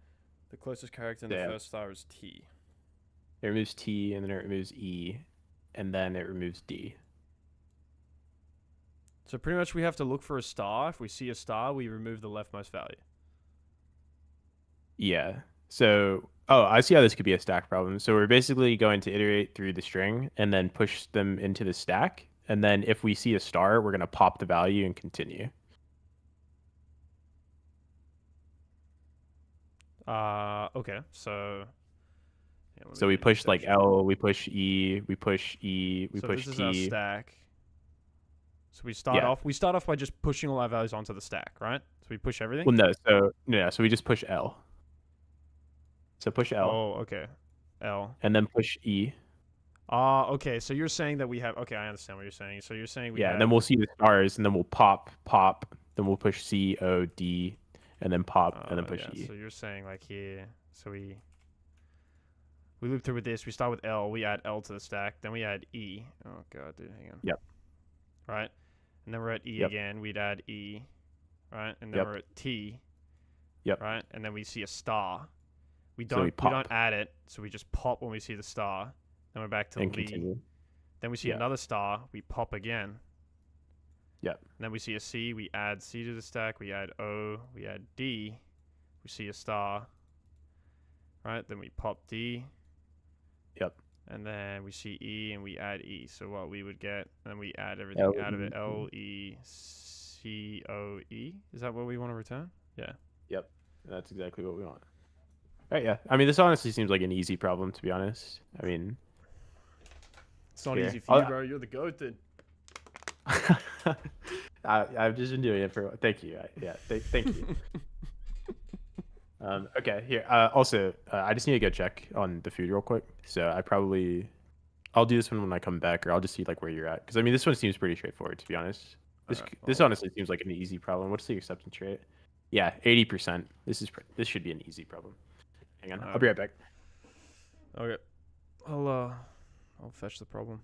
S1: The closest character in the first star is T.
S2: It removes T, and then it removes E, and then it removes D.
S1: So pretty much we have to look for a star. If we see a star, we remove the leftmost value.
S2: Yeah. So, oh, I see how this could be a stack problem. So we're basically going to iterate through the string and then push them into the stack. And then if we see a star, we're going to pop the value and continue.
S1: Okay. So yeah, let me
S2: So we
S1: get a new
S2: push like
S1: section.
S2: L, we push E, we push E, we
S1: So
S2: push
S1: this is our
S2: T.
S1: stack. So we start
S2: Yeah.
S1: off. We start off by just pushing all our values onto the stack, right? So we push everything.
S2: Well, no. So yeah. So we just push L. So push L
S1: Oh, okay. L.
S2: and then push E.
S1: Okay. So you're saying that we have. Okay, I understand what you're saying. So you're saying we
S2: Yeah. And then
S1: have.
S2: we'll see the stars, and then we'll pop. Then we'll push C, O, D, and then pop, and then push
S1: Yeah.
S2: E.
S1: So you're saying like here. So we loop through with this. We start with L. We add L to the stack. Then we add E. Oh god, dude, hang on.
S2: Yep.
S1: Right. And then we're at E
S2: Yep.
S1: again. We'd add E. Right. And then
S2: Yep.
S1: we're at T.
S2: Yep.
S1: Right. And then we see a star. We
S2: So
S1: don't.
S2: we
S1: We don't
S2: pop
S1: add it. So we just pop when we see the star. Then we're back to
S2: and
S1: Lee.
S2: continue.
S1: Then we see
S2: Yeah.
S1: another star. We pop again.
S2: Yep.
S1: And then we see a C. We add C to the stack. We add O. We add D. We see a star. Right. Then we pop D.
S2: Yep.
S1: And then we see E and we add E. So what we would get, and we add everything out of it. L E C O E. Is that what we want to return? Yeah.
S2: Yep. That's exactly what we want. All right. Yeah. I mean, this honestly seems like an easy problem, to be honest. I mean,
S1: It's not
S2: here.
S1: easy for you, bro. You're the goat, dude.
S2: I've just been doing it for. Thank you. Thank you. Okay. Here. Also, I just need to go check on the food real quick. So I'll do this one when I come back, or I'll just see like where you're at. Because I mean, this one seems pretty straightforward, to be honest. This honestly seems like an easy problem. What's the acceptance rate? Yeah, 80%. This should be an easy problem. Hang on. I'll be right back.
S1: Okay. I'll fetch the problem.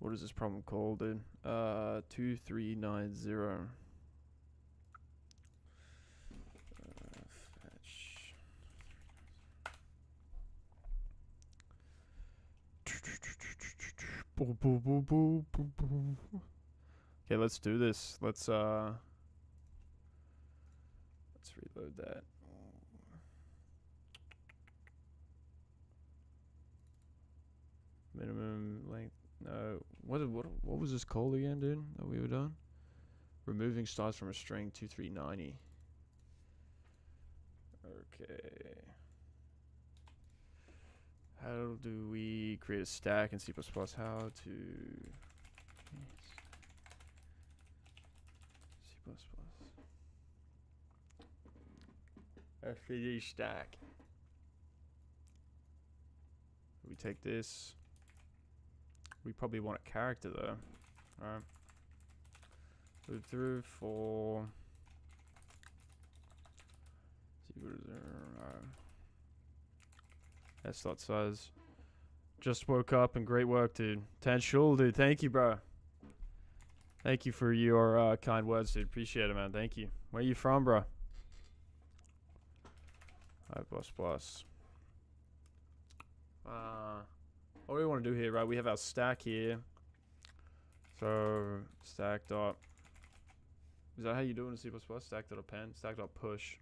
S1: What is this problem called, dude? 2390. Fetch. Okay, let's do this. Let's reload that. Minimum length. No. What was this called again, dude? That we were done? Removing stars from a string 2390. Okay. How do we create a stack in C++? How to C++. FPG stack. We take this. We probably want a character though. Alright. Loop through for see what is there. S dot size. Just woke up and great work, dude. Tan Shul, dude. Thank you, bro. Thank you for your kind words, dude. Appreciate it, man. Thank you. Where you from, bro? I++. What do we want to do here, right? We have our stack here. So stack dot. Is that how you do it in C++? Stack dot append. Stack dot push.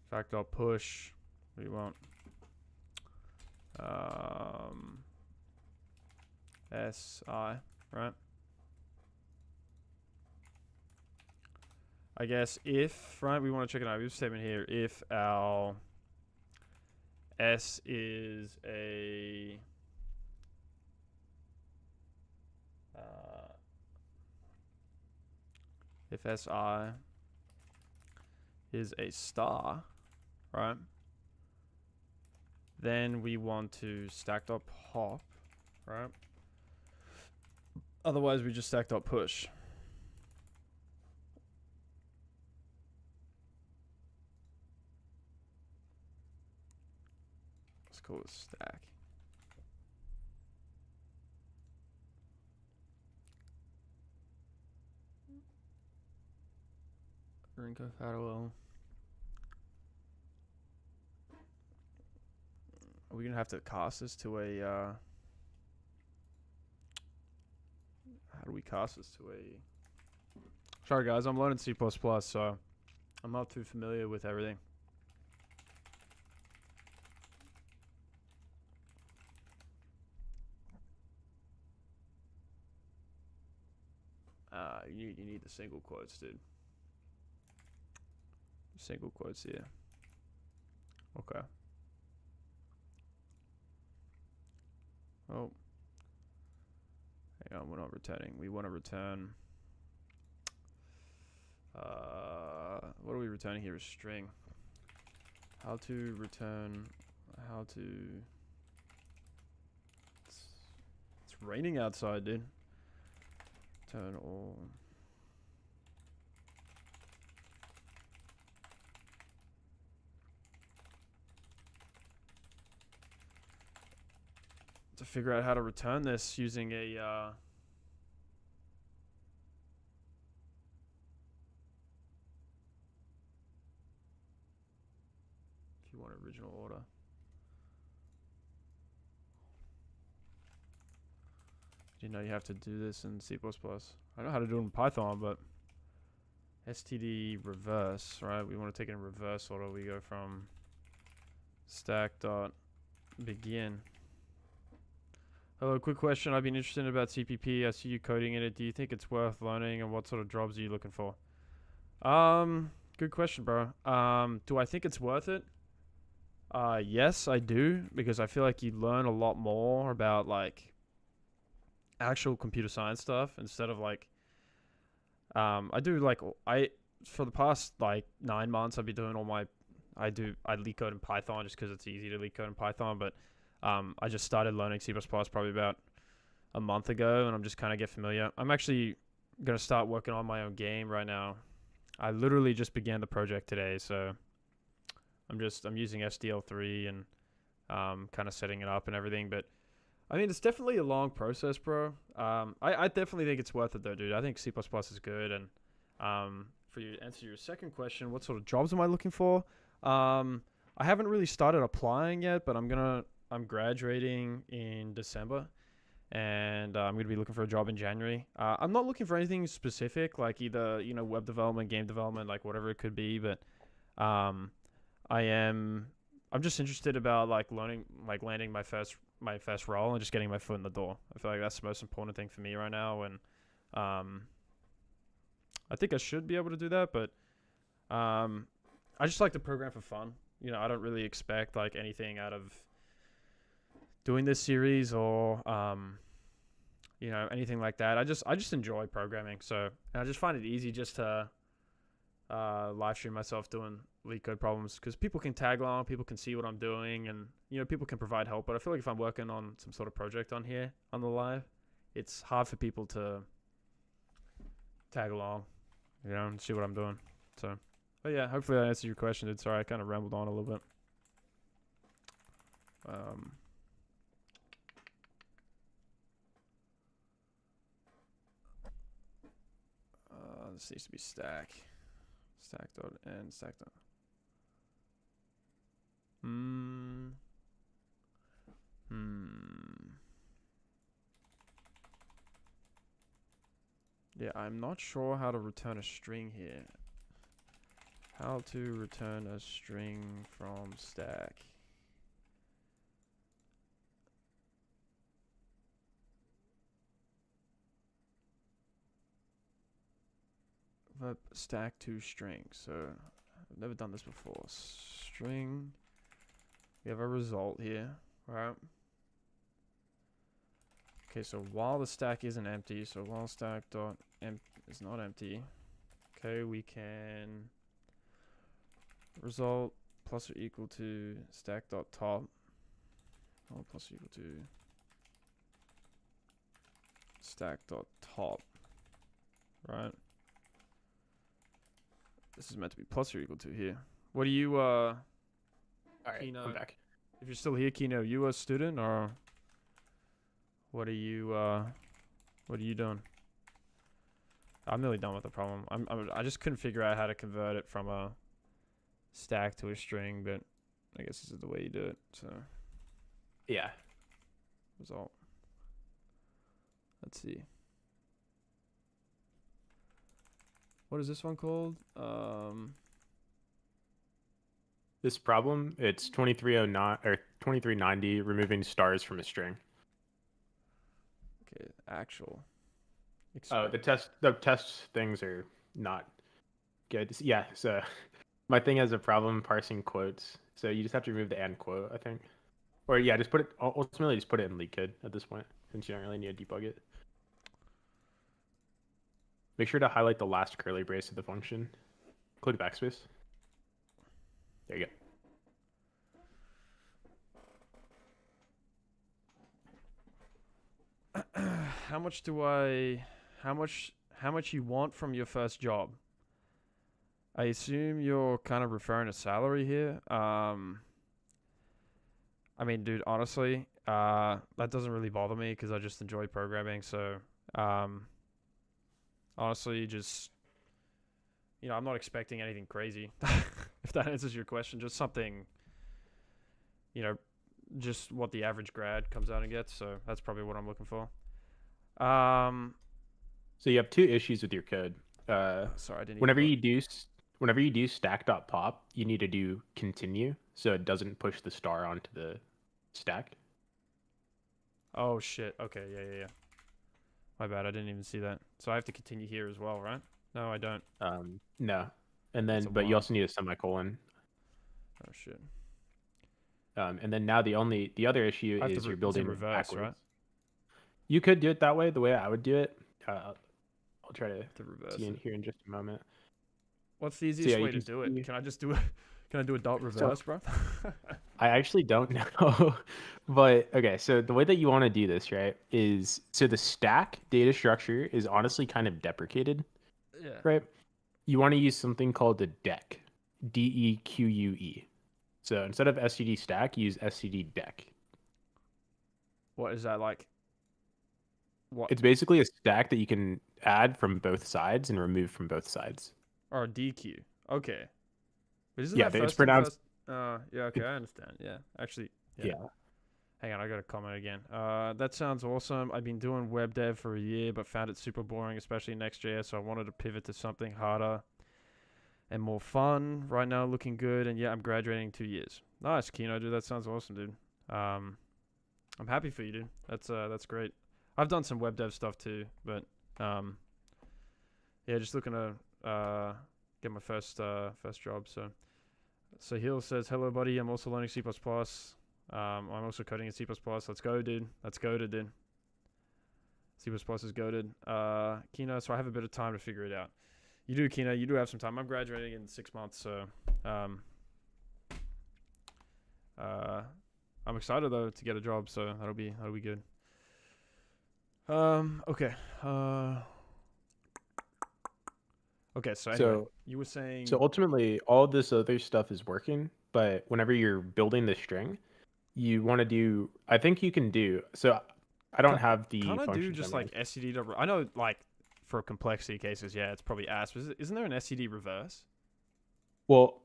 S1: Stack dot push. What do you want? SI, right? I guess if, right, we want to check an if statement here. If our S is a if SI is a star, right? Then we want to stack dot hop, right? Otherwise, we just stack dot push. Let's call it stack. Rinko parallel. Are we gonna have to cast this to a how do we cast this to a sorry guys, I'm learning C++, so I'm not too familiar with everything. You need the single quotes, dude. Single quotes here. Okay. Oh. Hang on, we're not returning. We want to return. What are we returning here? A string. How to return. How to. It's raining outside, dude. Turn all. To figure out how to return this using a if you want original order. You know you have to do this in C++. I know how to do it in Python, but std reverse, right? We want to take it in reverse order. We go from stack dot begin. Hello, quick question. I've been interested about CPP. I see you coding in it. Do you think it's worth learning, and what sort of jobs are you looking for? Good question, bro. Do I think it's worth it? Yes, I do, because I feel like you learn a lot more about like actual computer science stuff instead of like I do like for the past like 9 months I've been doing all my I leak code in Python just because it's easy to leak code in Python, but I just started learning C++ probably about a month ago, and I'm just kind of get familiar. I'm actually gonna start working on my own game right now. I literally just began the project today, so I'm using SDL3 and kind of setting it up and everything. But I mean, it's definitely a long process, bro. I definitely think it's worth it though, dude. I think C++ is good. And for you to answer your second question, what sort of jobs am I looking for? I haven't really started applying yet, but I'm graduating in December, and I'm gonna be looking for a job in January. I'm not looking for anything specific, like either web development, game development, like whatever it could be. But I'm just interested about like learning, like landing my first role and just getting my foot in the door. I feel like that's the most important thing for me right now, and I think I should be able to do that. But I just like to program for fun. I don't really expect like anything out of doing this series or anything like that. I just enjoy programming, so and I just find it easy just to live stream myself doing leak code problems, because people can tag along, people can see what I'm doing, and people can provide help. But I feel like if I'm working on some sort of project on here on the live, it's hard for people to tag along, and see what I'm doing. So, but yeah, hopefully that answered your question, dude. Sorry, I kind of rambled on a little bit. This needs to be stack dot and stack dot. Yeah, I'm not sure how to return a string here. How to return a string from stack. Verb stack to string. So I've never done this before. String. We have a result here, right? Okay, so while the stack isn't empty, so while stack dot is not empty, okay, we can result plus or equal to stack dot top, or plus or equal to stack dot top, right? This is meant to be plus or equal to here. What do you
S2: All right,
S1: Kino,
S2: I'm back.
S1: if you're still here, Kino, you a student, or what are you doing? I'm nearly done with the problem. I just couldn't figure out how to convert it from a stack to a string, but I guess this is the way you do it. So
S2: Yeah.
S1: result. Let's see. What is this one called?
S2: This problem, it's 2309 or 2390, removing stars from a string.
S1: Okay, actual.
S2: Oh, the test things are not good. Yeah, so my thing has a problem parsing quotes. So you just have to remove the and quote, I think. Or yeah, just ultimately just put it in Leetcode at this point, since you don't really need to debug it. Make sure to highlight the last curly brace of the function. Click backspace. There you
S1: go. How much you want from your first job? I assume you're kind of referring to salary here. I mean, dude, honestly, that doesn't really bother me because I just enjoy programming. So, honestly, just, I'm not expecting anything crazy. If that answers your question, just something, just what the average grad comes out and gets. So that's probably what I'm looking for.
S2: So you have two issues with your code.
S1: Sorry, I didn't.
S2: Whenever you do stack.pop, you need to do continue so it doesn't push the star onto the stack.
S1: Oh shit. Okay, yeah. My bad. I didn't even see that. So I have to continue here as well, right? No, I don't.
S2: No. And then but you also need a semicolon.
S1: Oh shit.
S2: And then now the other issue is you're building
S1: reverse,
S2: backwards.
S1: Right?
S2: You could do it that way, the way I would do it. I'll try to
S1: reverse
S2: see in here in just a moment.
S1: What's the easiest way to do it? Can I just do it? Can I do a dot reverse, bro?
S2: I actually don't know. But okay, so the way that you want to do this, right, is so the stack data structure is honestly kind of deprecated.
S1: Yeah.
S2: Right? You want to use something called the deque. DEQUE. So instead of STD stack, use STD deque.
S1: What is that like?
S2: What? It's basically a stack that you can add from both sides and remove from both sides.
S1: Or DQ. Okay. But isn't
S2: yeah,
S1: that
S2: it's pronounced.
S1: Yeah, okay, I understand. Yeah, actually. Yeah. Hang on, I got to comment again. That sounds awesome. I've been doing web dev for a year, but found it super boring, especially Next.js. So I wanted to pivot to something harder and more fun. Right now, looking good, and yeah, I'm graduating in 2 years. Nice, Kino, dude. That sounds awesome, dude. I'm happy for you, dude. That's great. I've done some web dev stuff too, but yeah, just looking to get my first job. So Hill says, "Hello, buddy. I'm also learning C++. I'm also coding in C++. Let's go, dude. That's goated, dude. C++ is goated. Kino, so I have a bit of time to figure it out. You do, Kino. You do have some time. I'm graduating in 6 months, so I'm excited though to get a job. So that'll be good. Okay. Okay. So anyway, you were saying.
S2: So ultimately, all this other stuff is working, but whenever you're building the string, you want to do. I think you can do. So I don't have the.
S1: Can I do just like STD? I know, like for complexity cases, yeah, it's probably ASP. Isn't there an STD reverse?
S2: Well,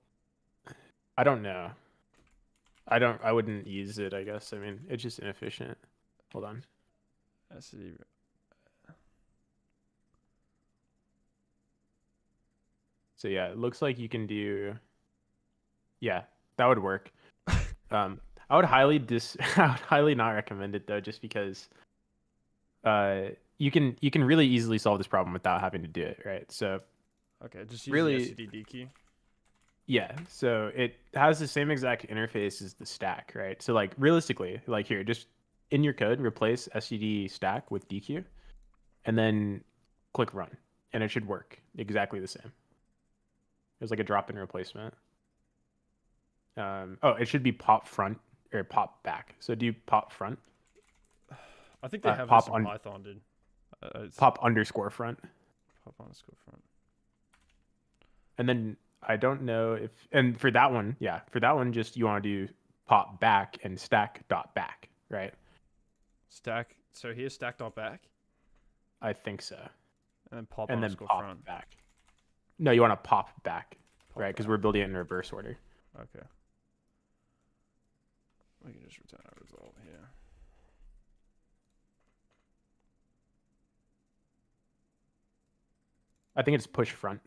S2: I don't know. I wouldn't use it, I guess. I mean, it's just inefficient. Hold on.
S1: STD.
S2: So yeah, it looks like you can do. Yeah, that would work. I would highly I would highly not recommend it though, just because you can really easily solve this problem without having to do it, right? So
S1: okay, just use the STD DQ.
S2: Yeah, so it has the same exact interface as the stack, right? So like realistically, like here, just in your code, replace STD stack with DQ, and then click run, and it should work exactly the same. There's like a drop-in replacement. Oh, it should be pop front or pop back. So do pop front.
S1: I think they have this in Python, dude.
S2: Pop underscore front.
S1: Pop underscore front.
S2: And then I don't know if, and for that one, just you want to do pop back and stack dot back, right?
S1: Stack. So here's stack dot back.
S2: I think so.
S1: And then pop
S2: and
S1: underscore
S2: then pop
S1: front.
S2: Back. No, you want to pop back, right? Because we're building it in reverse order.
S1: Okay. We can just return our result here.
S2: I think it's push front.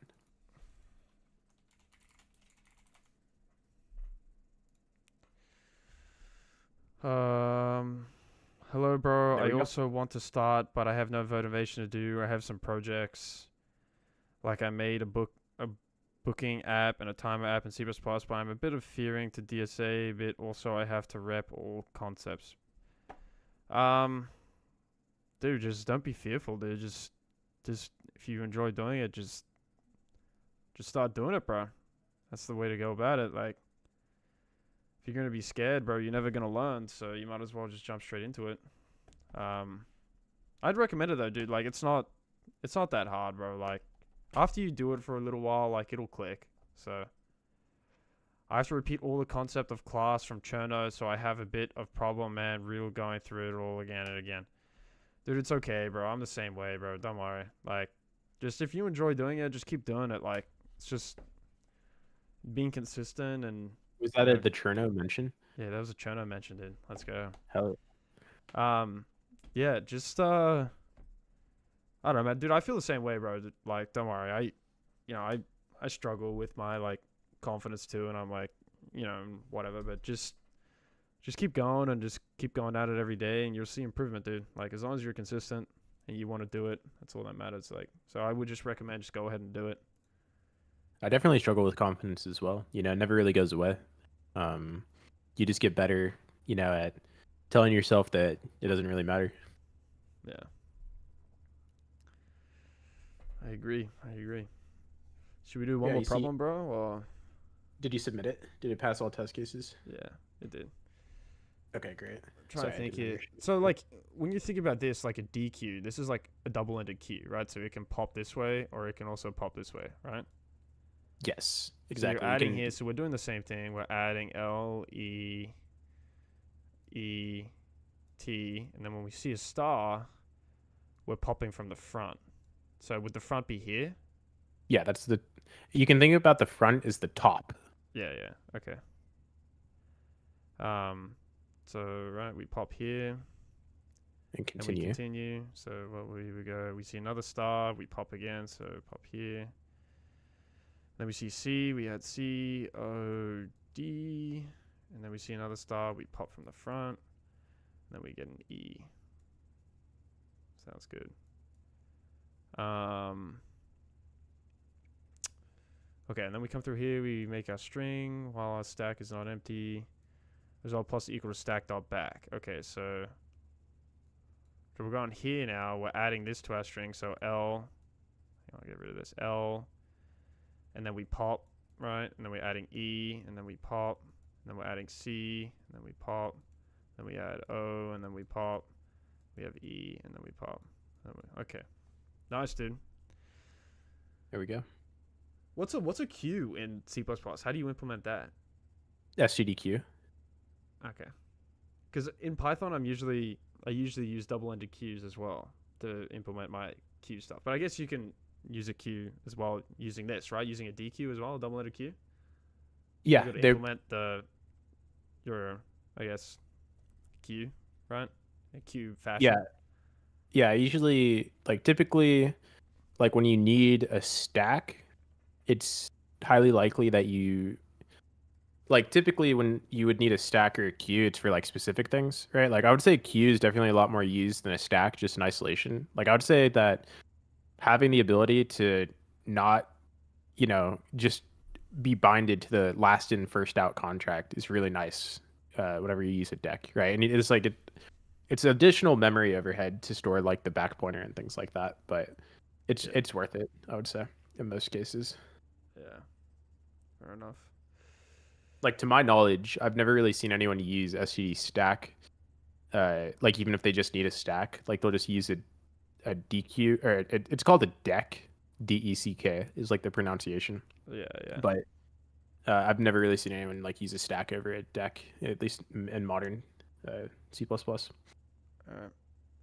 S1: Hello, bro.
S2: There
S1: I
S2: we go.
S1: also want to start, but I have no motivation to do. I have some projects. Like I made a booking app and a timer app in C++, but I'm a bit of fearing to DSA, but also I have to rep all concepts. Um, dude, just don't be fearful, dude. Just if you enjoy doing it, just start doing it, bro. That's the way to go about it. Like, if you're gonna be scared, bro, you're never gonna learn. So you might as well just jump straight into it. I'd recommend it though, dude. Like, it's not that hard, bro. Like, after you do it for a little while, like it'll click. So I have to repeat all the concept of class from Cherno, so I have a bit of problem, man. Real going through it all again and again. Dude, it's okay, bro. I'm the same way, bro. Don't worry. Like, just if you enjoy doing it, just keep doing it. Like, it's just being consistent and
S2: Was
S1: you
S2: that
S1: know,
S2: the Cherno mention?
S1: yeah, that was a Cherno mentioned, dude. Let's go.
S2: Hell,
S1: Yeah, just I don't know, man. Dude, I feel the same way, bro. Like, don't worry. I struggle with my like confidence too, and I'm like, whatever. But just keep going and just keep going at it every day, and you'll see improvement, dude. Like, as long as you're consistent and you want to do it, that's all that matters. Like, so I would just recommend just go ahead and do it.
S2: I definitely struggle with confidence as well. You know, it never really goes away. Um, you just get better, at telling yourself that it doesn't really matter.
S1: Yeah, I agree. I agree. Should we do one
S2: Yeah,
S1: more
S2: you see,
S1: problem, bro? Or
S2: did you submit it? Did it pass all test cases?
S1: yeah, it did.
S2: Okay, great.
S1: Trying to
S2: Sorry, I
S1: think
S2: didn't
S1: here.
S2: understand.
S1: So like when you think about this, like a DQ, this is like a double-ended Q, right? So it can pop this way, or it can also pop this way, right?
S2: Yes,
S1: So you're
S2: exactly. You
S1: adding
S2: can.
S1: here. So we're doing the same thing. We're adding L E E T, and then when we see a star, we're popping from the front. So would the front be here?
S2: Yeah, that's the. You can think about the front as the top.
S1: Yeah, yeah. Okay. So right, we pop here.
S2: And
S1: And we
S2: continue.
S1: continue. So what we go? We see another star. We pop again. So pop here. Then we see C. We add C O D, and then we see another star. We pop from the front. And then we get an E. Sounds good. Okay, and then we come through here. We make our string while our stack is not empty. Result plus equal to stack dot back. Okay, so we're going here now. We're adding this to our string. So L. I'll get rid of this L. And then we pop, right? And then we're adding E, and then we pop. And then we're adding C, and then we pop. Then we add O, and then we pop. We have E, and then we pop. Okay, nice, dude.
S2: There we go.
S1: What's a queue in C++? How do you implement that?
S2: SGDQ.
S1: Okay, because in Python I usually use double-ended queues as well to implement my queue stuff. But I guess you can use a queue as well using this, right? Using a DQ as well, a double-ended queue.
S2: Yeah,
S1: You got to
S2: they're
S1: implement your I guess queue, right? A queue fashion.
S2: yeah, yeah. Usually, like typically, like when you need a stack, it's highly likely that you like typically when you would need a stack or a queue, it's for like specific things, right? Like I would say queue is definitely a lot more used than a stack just in isolation. Like I would say that having the ability to not, just be binded to the last in first out contract is really nice. Whenever you use a deck, right? And it's like it's additional memory overhead to store like the back pointer and things like that, but
S1: Yeah.
S2: it's worth it, I would say, in most cases.
S1: Yeah. Fair enough.
S2: Like to my knowledge, I've never really seen anyone use SCD stack. Like even if they just need a stack, like they'll just use a DQ or it's called a deck. DECK is like the pronunciation.
S1: Yeah, yeah.
S2: But I've never really seen anyone like use a stack over a deck, at least in modern C++.
S1: All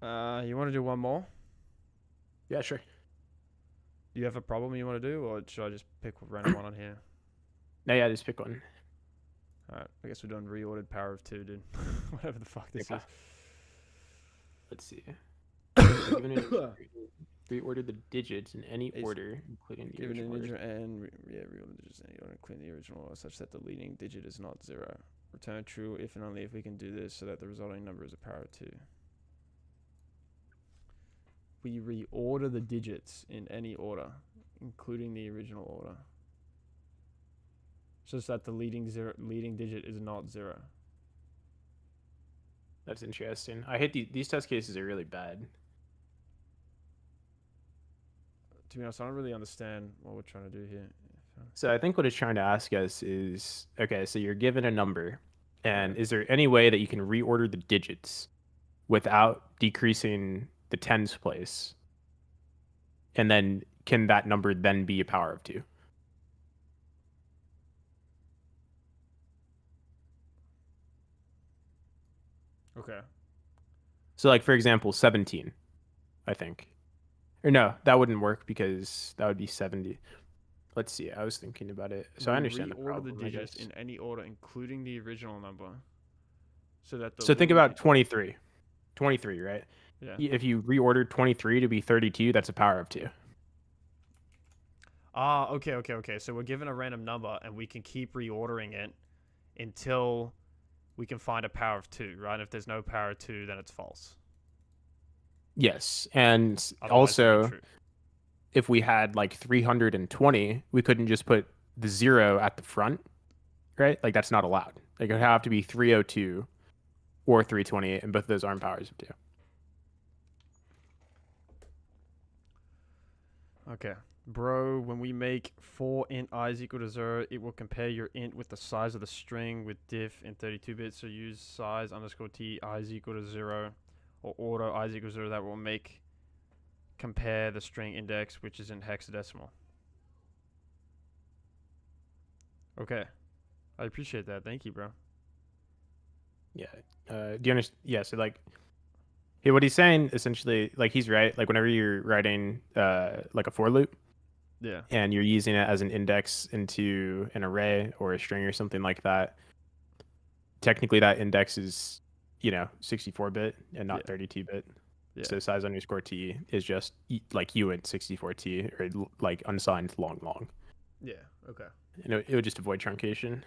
S1: right. You want to do one more?
S2: Yeah, sure.
S1: Do you have a problem you want to do, or should I just pick a random one on here?
S2: No, yeah, just pick one.
S1: All right. I guess we're doing reordered power of 2, dude. Whatever the fuck this
S2: Okay.
S1: is.
S2: Let's see. Given reorder the digits in any order, including the
S1: Given an
S2: original order.
S1: integer and reorder the digits in any order, including the original, such that the leading digit is not 0. Return true if and only if we can do this, so that the resulting number is a power of 2. we reorder the digits in any order, including the original order. Just that the leading digit is not 0.
S2: That's interesting. I hate these test cases are really bad.
S1: To be honest, I don't really understand what we're trying to do here.
S2: So I think what it's trying to ask us is, okay, so you're given a number, and is there any way that you can reorder the digits without decreasing the tens place? And then can that number then be a power of 2?
S1: Okay.
S2: So like, for example, 17, I think. Or no, that wouldn't work because that would be 70. Let's see. I was thinking about it. So I understand the problem,
S1: the digits in any order, including the original number. So that the
S2: So think about 23. 23, right?
S1: Yeah.
S2: If you reordered 23 to be 32, that's a power of 2.
S1: Ah, okay. So we're given a random number, and we can keep reordering it until we can find a power of 2, right? If there's no power of 2, then it's false.
S2: Yes, and
S1: Otherwise,
S2: also, if we had like 320, we couldn't just put the 0 at the front, right? Like, that's not allowed. Like, it would have to be 302 or 328, and both of those aren't powers of 2.
S1: Okay. Bro, when we make for int I is equal to 0, it will compare your int with the size of the string with diff in 32 bits. So use size underscore t I is equal to 0 or order I is equal to 0. That will compare the string index, which is in hexadecimal. Okay. I appreciate that. Thank you, bro.
S2: Yeah. Do you understand? Yeah. So like, what he's saying essentially, like, he's right. Like, whenever you're writing like a for loop,
S1: yeah,
S2: and you're using it as an index into an array or a string or something like that, technically that index is 64-bit and not 32-bit.
S1: Yeah.
S2: So size underscore t is just like uint 64t, or like unsigned long.
S1: Yeah. Okay.
S2: It would just avoid truncation.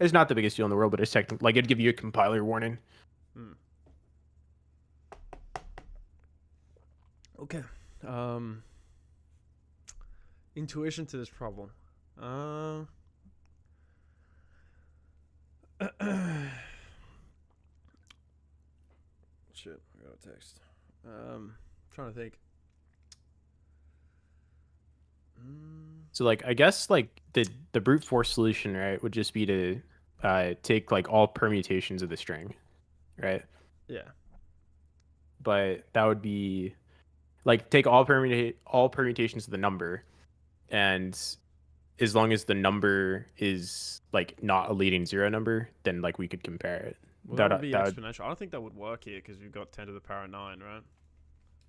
S2: It's not the biggest deal in the world, but it's technically, like, it'd give you a compiler warning.
S1: Okay. Intuition to this problem. Shit, I got a text. Trying to think.
S2: So like, I guess like the brute force solution, right, would just be to take like all permutations of the string, right?
S1: Yeah.
S2: But that would be like, take all permutations of the number, and as long as the number is like not a leading 0 number, then like we could compare it.
S1: Well, that would be exponential. I don't think that would work here because we've got 10 to the power 9, right?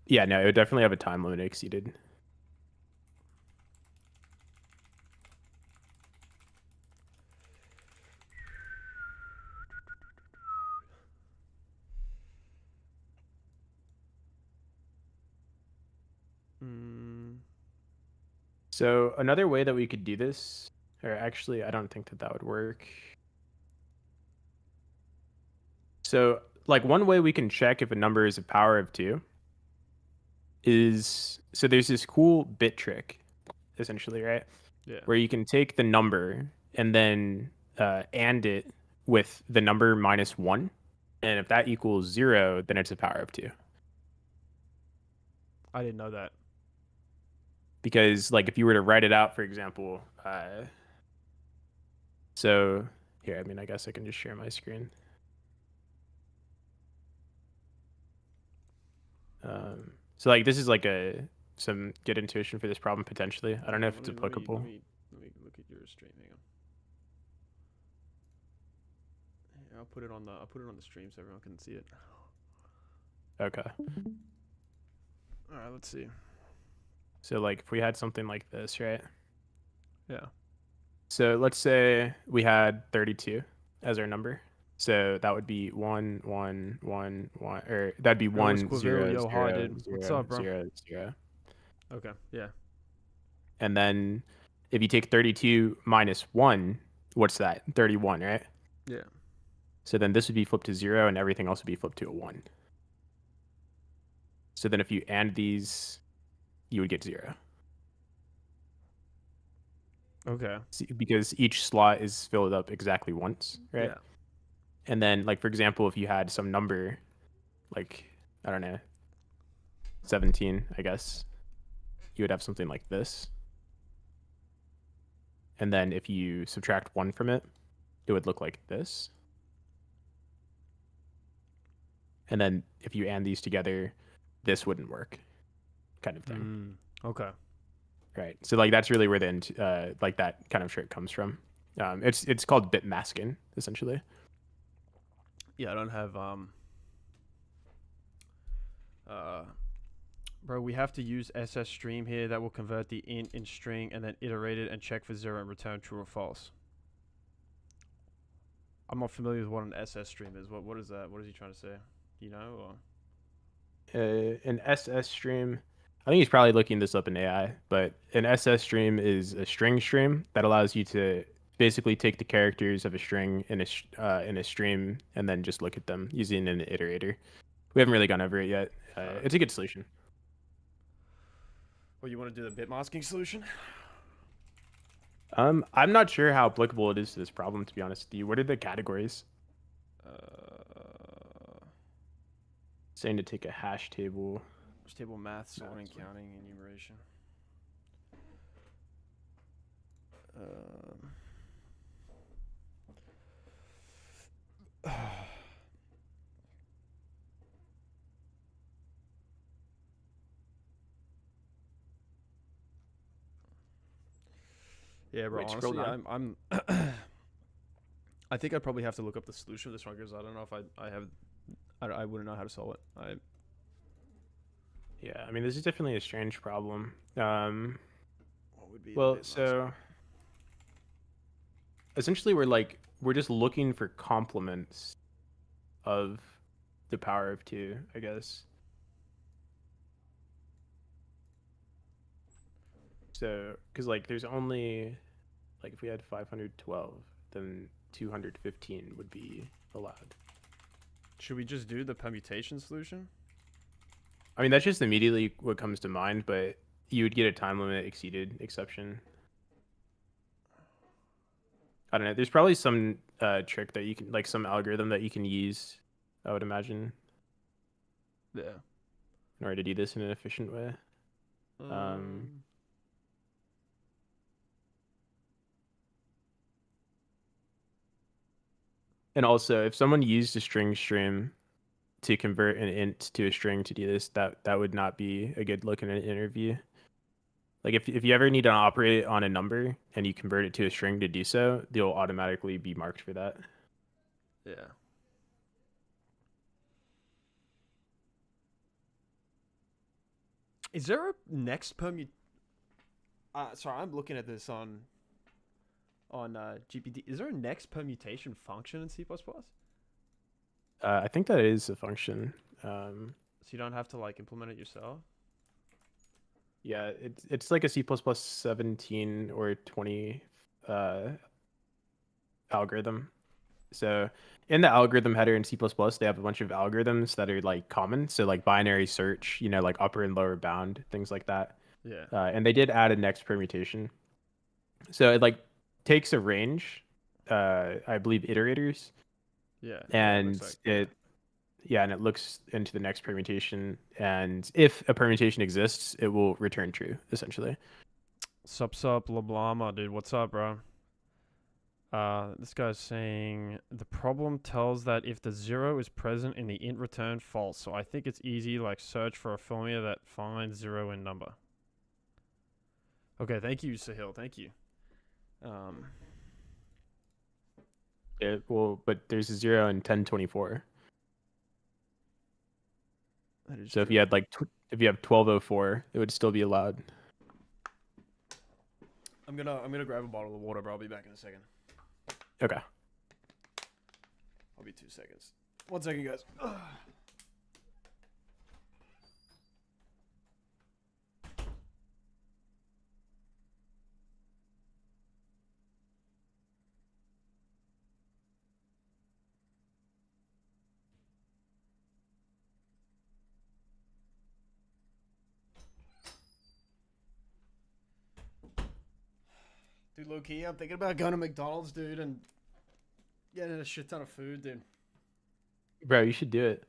S2: Yeah, no, it would definitely have a time limit exceeded. So another way that we could do this, or actually, I don't think that would work. So like, one way we can check if a number is a power of 2 is, so there's this cool bit trick, essentially, right?
S1: Yeah.
S2: Where you can take the number and then AND it with the number -1, and if that equals 0, then it's a power of 2.
S1: I didn't know that.
S2: Because like, if you were to write it out, for example, so here, I mean, I guess I can just share my screen. So like, this is like some good intuition for this problem potentially. I don't know if it's applicable.
S1: Let me look at your stream. Hang on. I'll put it on the stream so everyone can see it.
S2: Okay.
S1: All right, let's see.
S2: So like, if we had something like this, right?
S1: Yeah.
S2: So let's say we had 32 as our number. So that would be 1, 1, 1, 1, or that'd be 1, 0, 0,
S1: hi, dude.
S2: 0,
S1: What's up, bro?
S2: 0, 0.
S1: Okay, yeah.
S2: And then if you take 32 minus 1, what's that? 31, right?
S1: Yeah.
S2: So then this would be flipped to 0, and everything else would be flipped to a 1. So then if you AND these, you would get 0.
S1: Okay.
S2: Because each slot is filled up exactly once, right?
S1: Yeah.
S2: And then, like, for example, if you had some number, like, I don't know, 17, I guess, you would have something like this. And then if you subtract 1 from it, it would look like this. And then if you AND these together, this wouldn't work, kind of thing.
S1: Okay.
S2: Right. So, like, that's really where like that kind of trick comes from. It's called bit masking, essentially.
S1: Yeah, I don't have bro, we have to use SS stream here. That will convert the int in string and then iterate it and check for 0 and return true or false. I'm not familiar with what an SS stream is. What is that? What is he trying to say? Do you know? Or?
S2: An SS stream, I think he's probably looking this up in AI, but an SS stream is a string stream that allows you to basically take the characters of a string in a stream and then just look at them using an iterator. We haven't really gone over it yet. It's a good solution.
S1: Well, you want to do the bit masking solution?
S2: I'm not sure how applicable it is to this problem, to be honest with you. What are the categories? Saying to take a hash table.
S1: Hash table, math, sorting, counting, enumeration. Yeah, bro.
S2: Wait,
S1: honestly, I'm I think I'd probably have to look up the solution of this one because I don't know if I wouldn't know how to solve it.
S2: Yeah, I mean, this is definitely a strange problem.
S1: What would be
S2: well, so essentially we're just looking for complements of the power of 2, I guess. So, because like there's only, like, if we had 512, then 215 would be allowed.
S1: Should we just do the permutation solution?
S2: I mean, that's just immediately what comes to mind, but you would get a time limit exceeded exception. I don't know. There's probably some trick that you can, like, some algorithm that you can use, I would imagine.
S1: Yeah.
S2: In order to do this in an efficient way. And also, if someone used a string stream to convert an int to a string to do this, that would not be a good look in an interview. Like, if you ever need to operate on a number and you convert it to a string to do so, they'll automatically be marked for that.
S1: Yeah. Is there a next sorry, I'm looking at this on GPT. Is there a next permutation function in C++?
S2: I think that is a function.
S1: So you don't have to, like, implement it yourself?
S2: Yeah, it's like a C++ 17 or 20 algorithm. So in the algorithm header in C++, they have a bunch of algorithms that are, like, common. So, like, binary search, like upper and lower bound, things like that.
S1: Yeah.
S2: And they did add a next permutation. So it, like, takes a range, I believe iterators.
S1: Yeah.
S2: And and it looks into the next permutation. And if a permutation exists, it will return true, essentially.
S1: Sup, Lablama, dude. What's up, bro? This guy's saying the problem tells that if the 0 is present in the int return false. So I think it's easy, like search for a formula that finds 0 in number. Okay, thank you, Sahil. Thank you.
S2: But there's a 0 in 1024. So if you had, like, if you have 1204, it would still be allowed.
S1: I'm gonna grab a bottle of water, bro. I'll be back in a second.
S2: Okay.
S1: I'll be 2 seconds. 1 second, guys. Dude, low key, I'm thinking about going to McDonald's, dude, and getting a shit ton of food, dude.
S2: Bro, you should do it.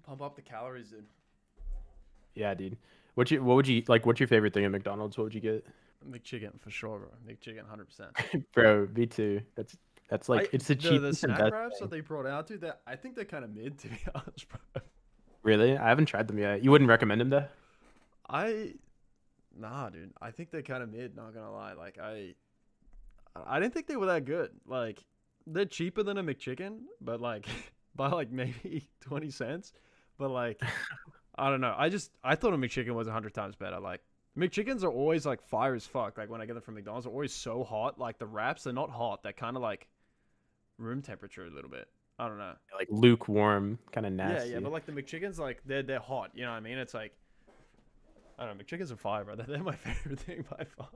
S1: Pump up the calories, dude.
S2: Yeah, dude. What would you like? What's your favorite thing at McDonald's? What would you get?
S1: McChicken for sure, bro. McChicken, 100%.
S2: Bro, me too. That's like it's the
S1: The
S2: cheapest and
S1: snack
S2: best
S1: wraps
S2: thing.
S1: that they brought out, dude, I think they're kind of mid, to be honest, bro.
S2: Really? I haven't tried them yet. You wouldn't recommend them though?
S1: Nah, dude. I think they're kind of mid. Not gonna lie. Like I didn't think they were that good. Like they're cheaper than a McChicken, but like by like maybe 20 cents. But like I don't know. I thought a McChicken was 100 times better. Like McChickens are always like fire as fuck. Like when I get them from McDonald's, they're always so hot. Like the wraps, they're not hot. They're kind of like room temperature a little bit. I don't know.
S2: Like lukewarm, kind of nasty.
S1: Yeah, but like the McChickens, like they're hot. You know what I mean? It's like I don't know. McChickens are fire, bro. They're my favorite thing by far.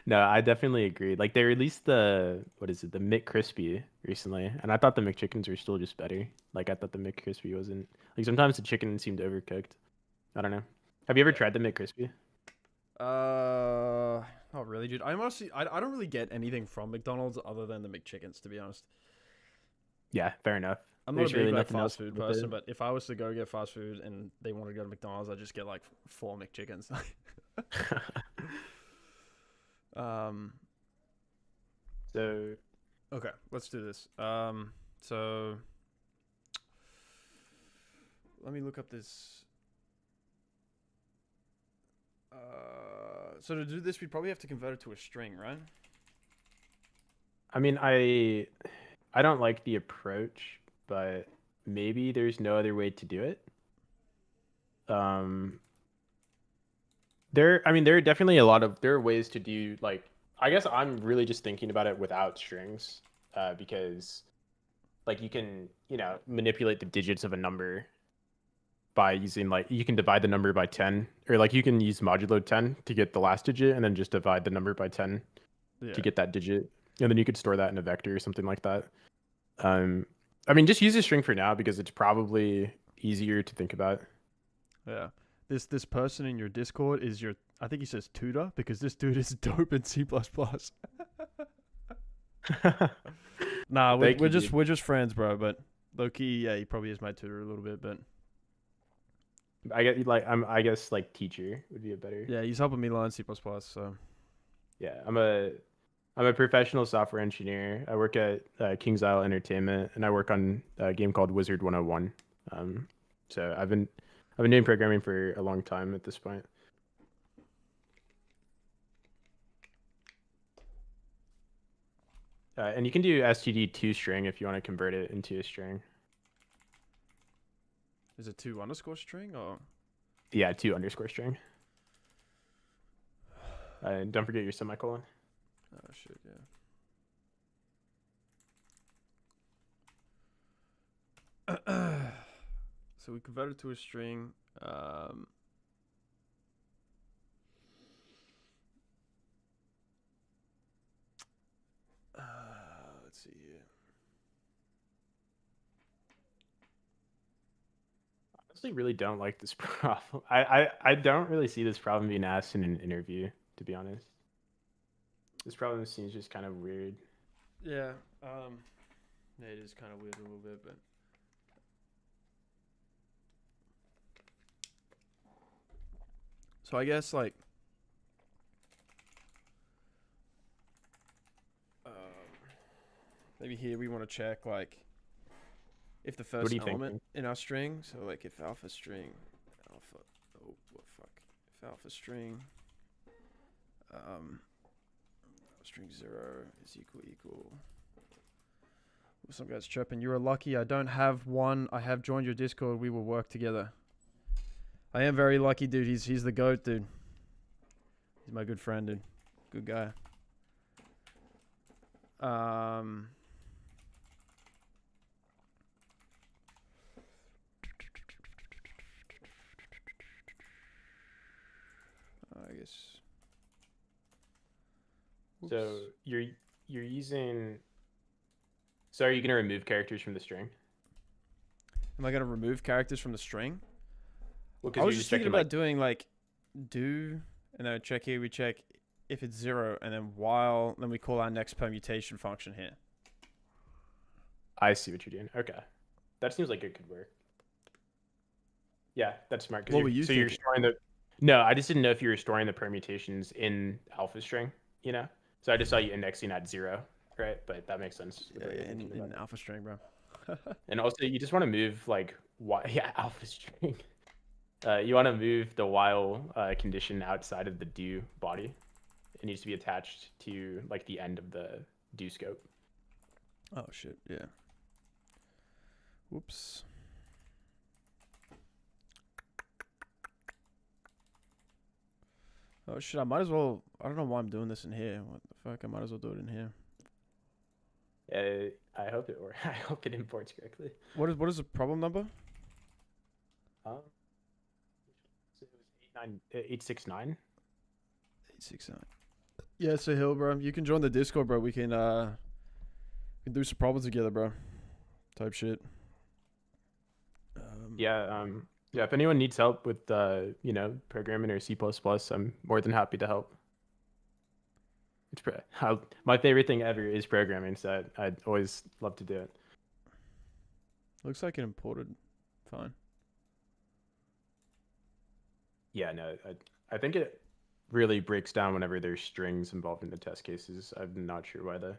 S2: No, I definitely agree. Like they released the what is it, the McCrispy recently, and I thought the McChickens were still just better. Like I thought the McCrispy wasn't like sometimes the chicken seemed overcooked. I don't know. Have you ever tried the McCrispy?
S1: Not really, dude. I'm honestly, I don't really get anything from McDonald's other than the McChickens, to be honest.
S2: Yeah, fair enough.
S1: I'm
S2: There's
S1: not a big
S2: really
S1: like
S2: nothing else
S1: fast food
S2: with
S1: person,
S2: it.
S1: but if I was to go get fast food and they want to go to McDonald's, I just get like 4 McChickens. um.
S2: So
S1: Okay, let's do this. So let me look up this. So to do this, we probably have to convert it to a string, right?
S2: I mean, I don't like the approach, but maybe there's no other way to do it. There are definitely there are ways to do like I guess I'm really just thinking about it without strings, because like you can, manipulate the digits of a number by using like you can divide the number by 10 or like you can use modulo 10 to get the last digit and then just divide the number by 10
S1: Yeah.
S2: to get that digit. And then you could store that in a vector or something like that. I mean, just use a string for now because it's probably easier to think about.
S1: Yeah. This person in your Discord is your, I think he says tutor, because this dude is dope in C++. Nah, we're just friends, bro. But low key, yeah, he probably is my tutor a little bit. But
S2: I guess like teacher would be a better.
S1: yeah, he's helping me learn C++. So
S2: Yeah, I'm a professional software engineer. I work at Kings Isle Entertainment, and I work on a game called Wizard 101. So I've been doing programming for a long time at this point. And you can do std2 string if you want to convert it into a string.
S1: is it 2 underscore string or?
S2: Yeah, 2 underscore string. And don't forget your semicolon.
S1: Oh shit, yeah. So we converted to a string. Let's see here.
S2: I honestly really don't like this problem. I don't really see this problem being asked in an interview, to be honest. This problem seems just kind of weird.
S1: Yeah. Yeah, it is kind of weird a little bit, but. So I guess like. Maybe here we want to check like. If the first element in our string, so like if alpha string, oh what fuck, if alpha string, string 0 is equal. Some guys chirping. You are lucky. I don't have one. I have joined your Discord. We will work together. I am very lucky, dude. He's the goat, dude. He's my good friend, dude. Good guy. I guess. Oops.
S2: So you're using. So are you gonna remove characters from the string?
S1: Am I gonna remove characters from the string?
S2: Well,
S1: I was just thinking about doing like do, and then check here. We check if it's 0, and then while, then we call our next permutation function here.
S2: I see what you're doing. Okay, that seems like it could work. Yeah, that's smart.
S1: What were you
S2: so you're
S1: thinking?
S2: storing the. No, I just didn't know if you were storing the permutations in alpha string. You know, so I just saw you indexing at 0, right? But that makes sense. With
S1: Yeah,
S2: what you're
S1: in
S2: thinking about.
S1: alpha string, bro.
S2: And also, you just want to move like yeah, alpha string. You want to move the while condition outside of the do body. It needs to be attached to like the end of the do scope.
S1: Oh shit, yeah. Whoops. Oh shit, I might as well, I don't know why I'm doing this in here. What the fuck, I might as well do it in here.
S2: I hope it I hope it imports correctly.
S1: What is the problem number?
S2: So it was 869.
S1: 869. Yeah, so Hill, bro, you can join the Discord, bro. We can do some problems together, bro. Type shit.
S2: Yeah, if anyone needs help with programming or C++, I'm more than happy to help. It's my favorite thing ever is programming, so I'd always love to do it.
S1: Looks like it imported fine.
S2: Yeah, no, I think it really breaks down whenever there's strings involved in the test cases. I'm not sure why though.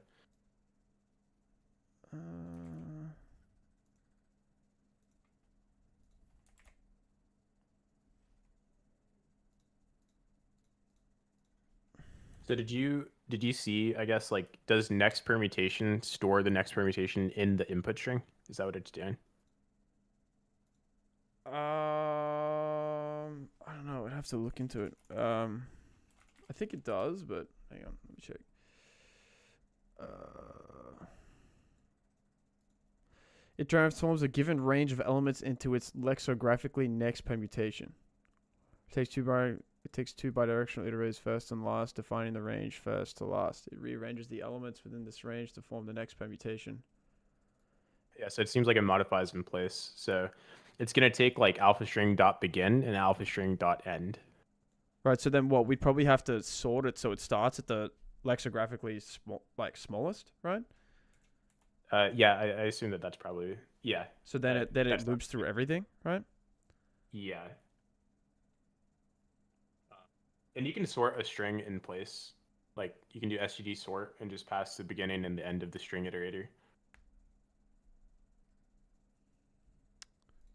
S2: So did you see, I guess, like, does next permutation store the next permutation in the input string? Is that what it's doing?
S1: I don't know. I'd have to look into it. I think it does, but hang on, let me check. It transforms a given range of elements into its lexicographically next permutation. It takes two bidirectional iterators first and last, defining the range first to last. It rearranges the elements within this range to form the next permutation.
S2: Yeah, so it seems like it modifies in place. So it's gonna take like alpha string dot begin and alpha string dot end.
S1: Right. So then what? We'd probably have to sort it so it starts at the lexicographically smallest, right?
S2: Yeah, I assume that's probably yeah.
S1: So then it loops through everything, right?
S2: Yeah. And you can sort a string in place. Like you can do std sort and just pass the beginning and the end of the string iterator.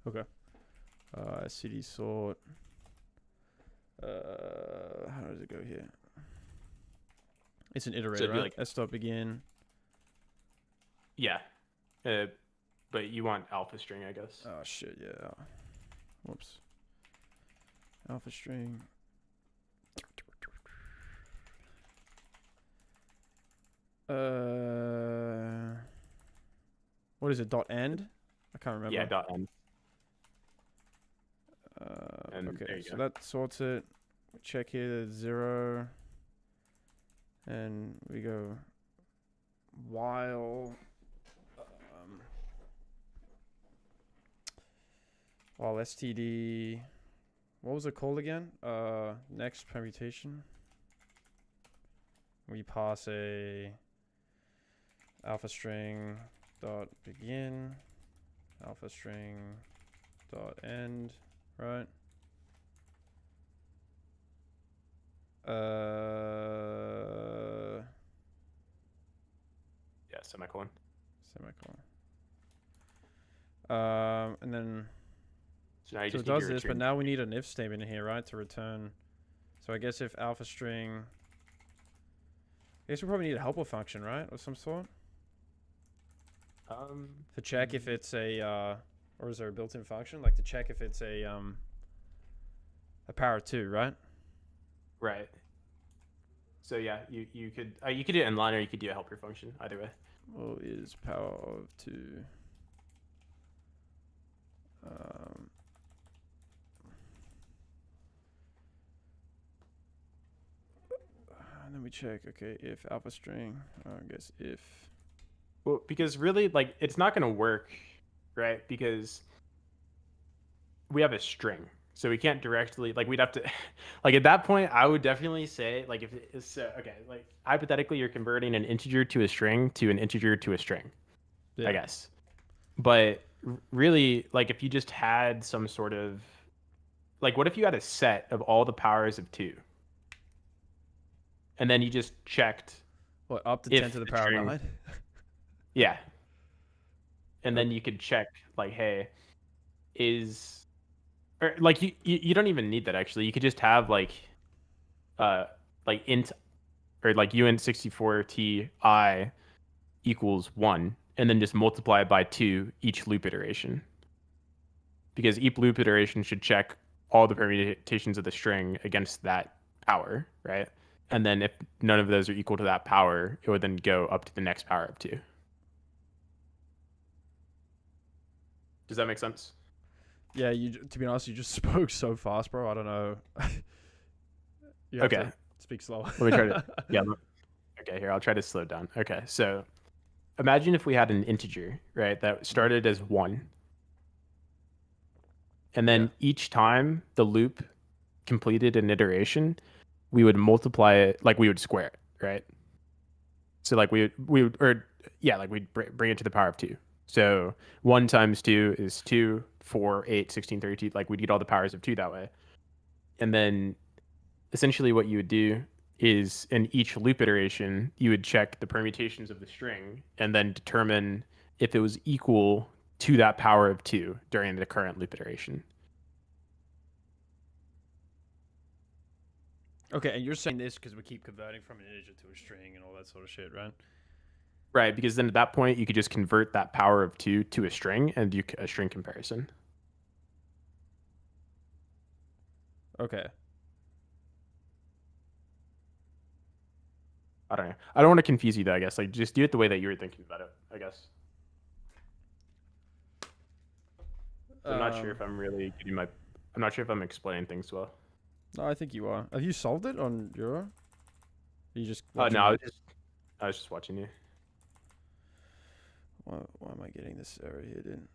S1: Okay. Std sort. How does it go here? It's an iterator, right? Like, s dot begin.
S2: Yeah. But you want alpha string, I guess.
S1: Oh shit, yeah. Whoops. Alpha string. What is it? Dot end? I can't remember.
S2: Yeah, dot end.
S1: Okay, so that sorts it. We check here, 0. And we go while std, what was it called again? Next permutation. We pass a alpha string dot begin, alpha string dot end, right?
S2: Yeah, semicolon.
S1: And then
S2: so now you
S1: so
S2: just
S1: it does this, but now we need an if statement in here, right, to return. So I guess if alpha string, I guess we probably need a helper function, right, of some sort. To check if it's a or is there a built-in function like to check if it's a power 2, right?
S2: Right. So yeah, you could do it inline or you could do a helper function, either way.
S1: Well, is power of 2. And then we check, okay, if alpha string, I guess if.
S2: Well, because really, like, it's not going to work, right? Because we have a string, So we can't directly, like, we'd have to, like, at that point, I would definitely say, like, if it's, okay, like, hypothetically, you're converting an integer to a string to an integer to a string,
S1: Yeah.
S2: I guess. But really, like, if you just had some sort of, like, what if you had a set of all the powers of 2? And then you just checked
S1: What, up to
S2: if
S1: 10 to the
S2: the
S1: power
S2: string,
S1: 9?
S2: yeah. And
S1: Oh,
S2: then you could check, like, hey, is, or like, you don't even need that, actually. You could just have, uh, int, or like uint64ti equals 1, and then just multiply it by 2 each loop iteration. Because each loop iteration should check all the permutations of the string against that power, right? And then if none of those are equal to that power, it would then go up to the next power of 2. Does that make sense?
S1: yeah, to be honest, you just spoke so fast, bro. I don't know. You have
S2: Okay.
S1: to speak slower.
S2: Let me try to, yeah. Okay, here, I'll try to slow down. Okay, so imagine if we had an integer, right, that started as 1. And then each time the loop completed an iteration, we would multiply it, like we would square it, right? So like we would, or yeah, like we'd bring it to the power of 2. So 1 times 2 is 2, 4, 8, 16, 32. Like we'd get all the powers of 2 that way. And then essentially what you would do is in each loop iteration, you would check the permutations of the string and then determine if it was equal to that power of 2 during the current loop iteration.
S1: Okay, and you're saying this because we keep converting from an integer to a string and all that sort of shit, right?
S2: Right, because then at that point you could just convert that power of 2 to a string and do a string comparison.
S1: Okay.
S2: I don't know. I don't want to confuse you though, I guess. Like just do it the way that you were thinking about it, I guess. I'm not sure if I'm really giving my, I'm not sure if I'm explaining things well.
S1: No, I think you are. Have you solved it on your? Are you just
S2: Oh
S1: watching
S2: no,
S1: me?
S2: I was just watching you.
S1: Why am I getting this error here, dude?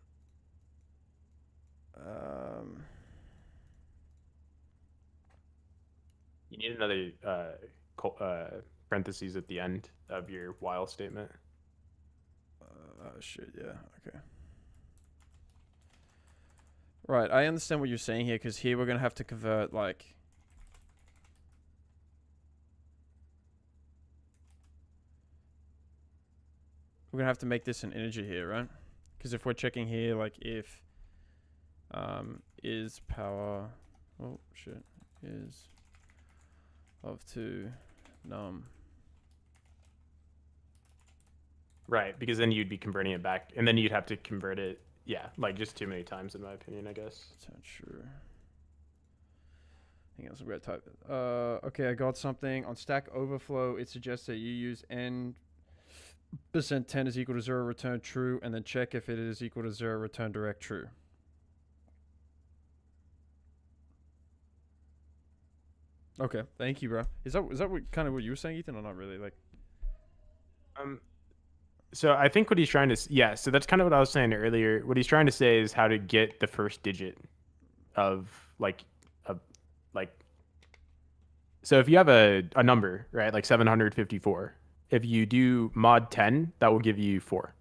S2: You need another parentheses at the end of your while statement.
S1: Oh shit, yeah, okay. Right, I understand what you're saying here, because here we're gonna have to convert, like... We're gonna have to make this an integer here, right? Because if we're checking here, like, if... is power... Oh, shit. Is... of 2 num...
S2: Right, because then you'd be converting it back, and then you'd have to convert it, yeah, like just too many times in my opinion, I guess.
S1: That's not true. Hang on, so we're gonna type it. Okay, I got something. On Stack Overflow, it suggests that you use n% 10 is equal to 0, return true, and then check if it is equal to 0, return direct true. Okay, thank you, bro. Is that what, kind of what you were saying, Ethan, or not really? Like,
S2: So I think what he's trying to, yeah, so that's kind of what I was saying earlier. What he's trying to say is how to get the first digit of like, so if you have a number, right, like 754, if you do mod 10, that will give you 4.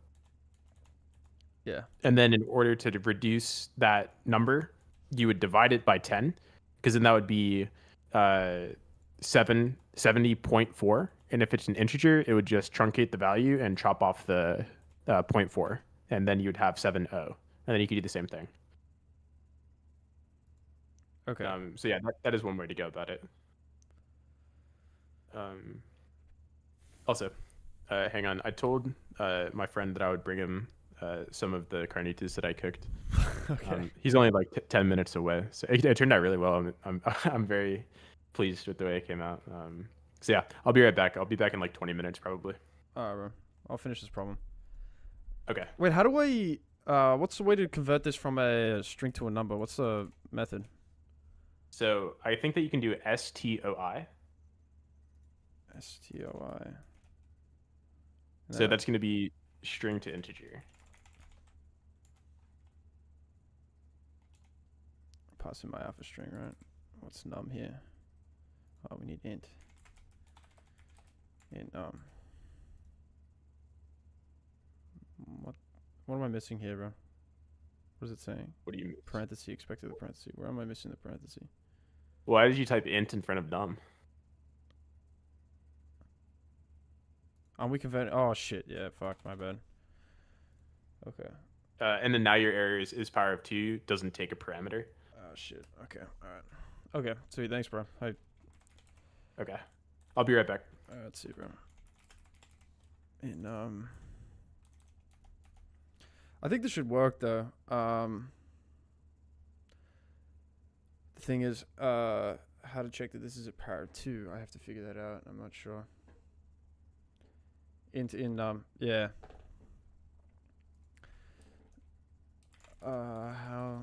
S1: yeah.
S2: And then in order to reduce that number, you would divide it by 10, because then that would be 70.4. And if it's an integer, it would just truncate the value and chop off the 0.4. And then you'd have 7.0. And then you could do the same thing.
S1: Okay.
S2: So yeah, that is one way to go about it. Also, hang on. I told my friend that I would bring him some of the carnitas that I cooked.
S1: Okay.
S2: He's only like 10 minutes away, so it turned out really well. I'm very pleased with the way it came out. So yeah, I'll be right back. I'll be back in like 20 minutes probably.
S1: Alright, bro. I'll finish this problem.
S2: Okay.
S1: Wait, how do I... what's the way to convert this from a string to a number? What's the method?
S2: So I think that you can do STOI.
S1: STOI.
S2: So that's going to be string to integer.
S1: pass in my alpha string, right? What's num here? Oh, we need int. Int what am I missing here, bro? What is it saying?
S2: What do you mean?
S1: Parenthesis, expected the parenthesis. Where am I missing the parenthesis?
S2: Why did you type int in front of num?
S1: We convert. Oh shit! Yeah, fuck, my bad. Okay.
S2: And then now your error is power of 2 doesn't take a parameter.
S1: Oh shit. Okay. All right. Okay. Sweet. Thanks, bro. Hey.
S2: Okay. I'll be right back.
S1: Let's see, bro. And I think this should work though. The thing is, how to check that this is a power 2? I have to figure that out. I'm not sure. Yeah. How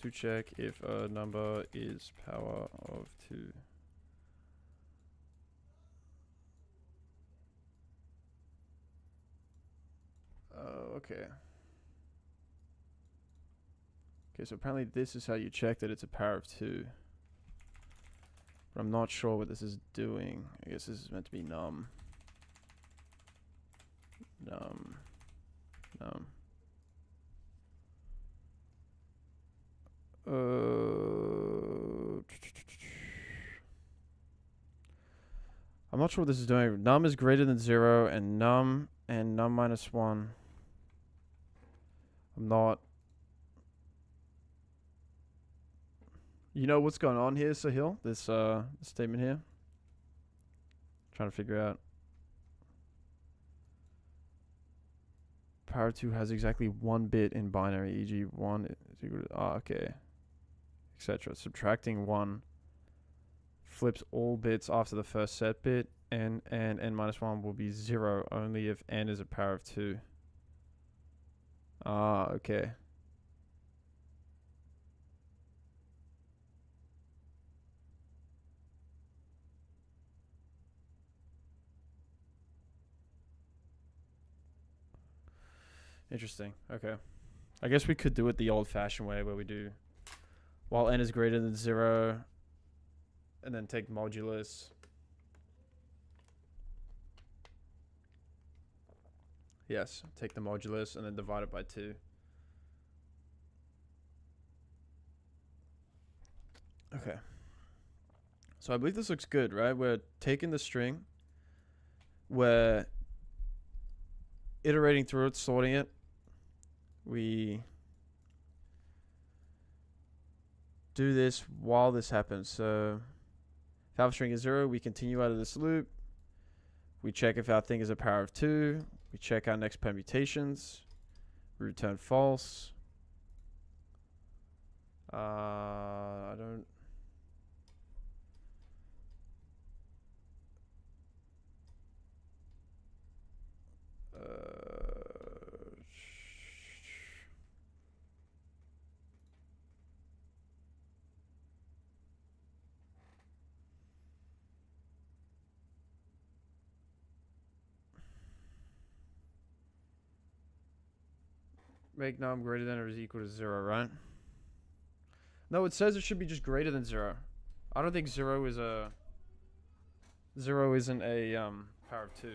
S1: to check if a number is power of 2? Okay. Okay, so apparently this is how you check that it's a power of 2. But I'm not sure what this is doing. I guess this is meant to be num. Num. I'm not sure what this is doing. Num is greater than 0 and num minus 1. I'm not. You know what's going on here, Sahil? This statement here. Trying to figure out. Power 2 has exactly 1 bit in binary, e.g. 1 is equal to, okay. Etc. Subtracting 1 flips all bits after the first set bit, and n minus 1 will be 0 only if n is a power of 2. Okay. Interesting. Okay. I guess we could do it the old-fashioned way where we do while n is greater than 0 and then take modulus. Yes, take the modulus and then divide it by 2. Okay. So I believe this looks good, right? We're taking the string, we're iterating through it, sorting it. We do this while this happens. So if alpha string is 0, we continue out of this loop. We check if our thing is a power of 2. We check our next permutations. We return false. I don't. Make num greater than or is equal to 0, right? No, it says it should be just greater than 0. I don't think 0 is a 0 isn't a power of 2.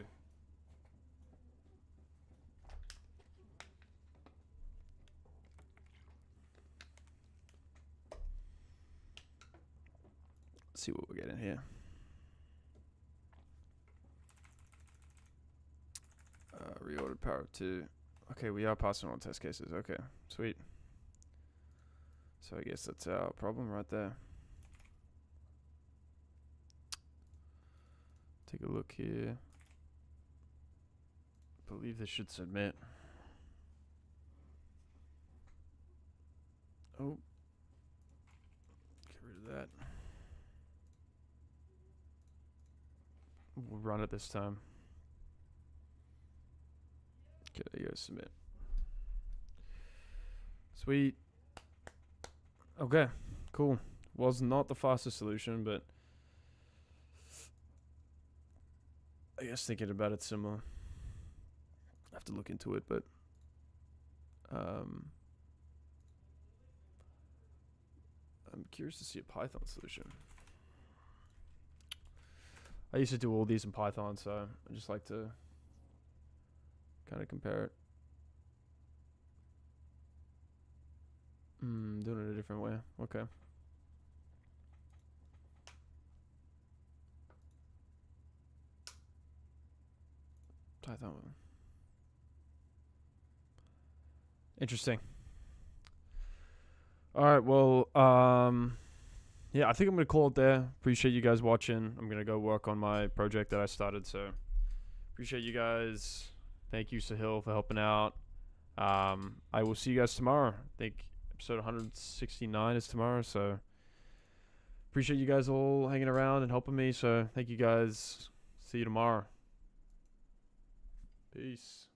S1: Let's see what we're getting here. Reordered power of 2. Okay, we are passing on test cases. Okay, sweet. So I guess that's our problem right there. Take a look here. I believe this should submit. Oh. Get rid of that. We'll run it this time. Okay, there you go, submit. Sweet. Okay, cool. Was not the fastest solution, but I guess thinking about it similar. I have to look into it, but I'm curious to see a Python solution. I used to do all these in Python, so I just like to kind of compare it. Doing it a different way. Okay. Python. Interesting. All right, well, yeah, I think I'm going to call it there. Appreciate you guys watching. I'm going to go work on my project that I started, so appreciate you guys. Thank you, Sahil, for helping out. I will see you guys tomorrow. I think episode 169 is tomorrow, so appreciate you guys all hanging around and helping me, so thank you guys. See you tomorrow. Peace.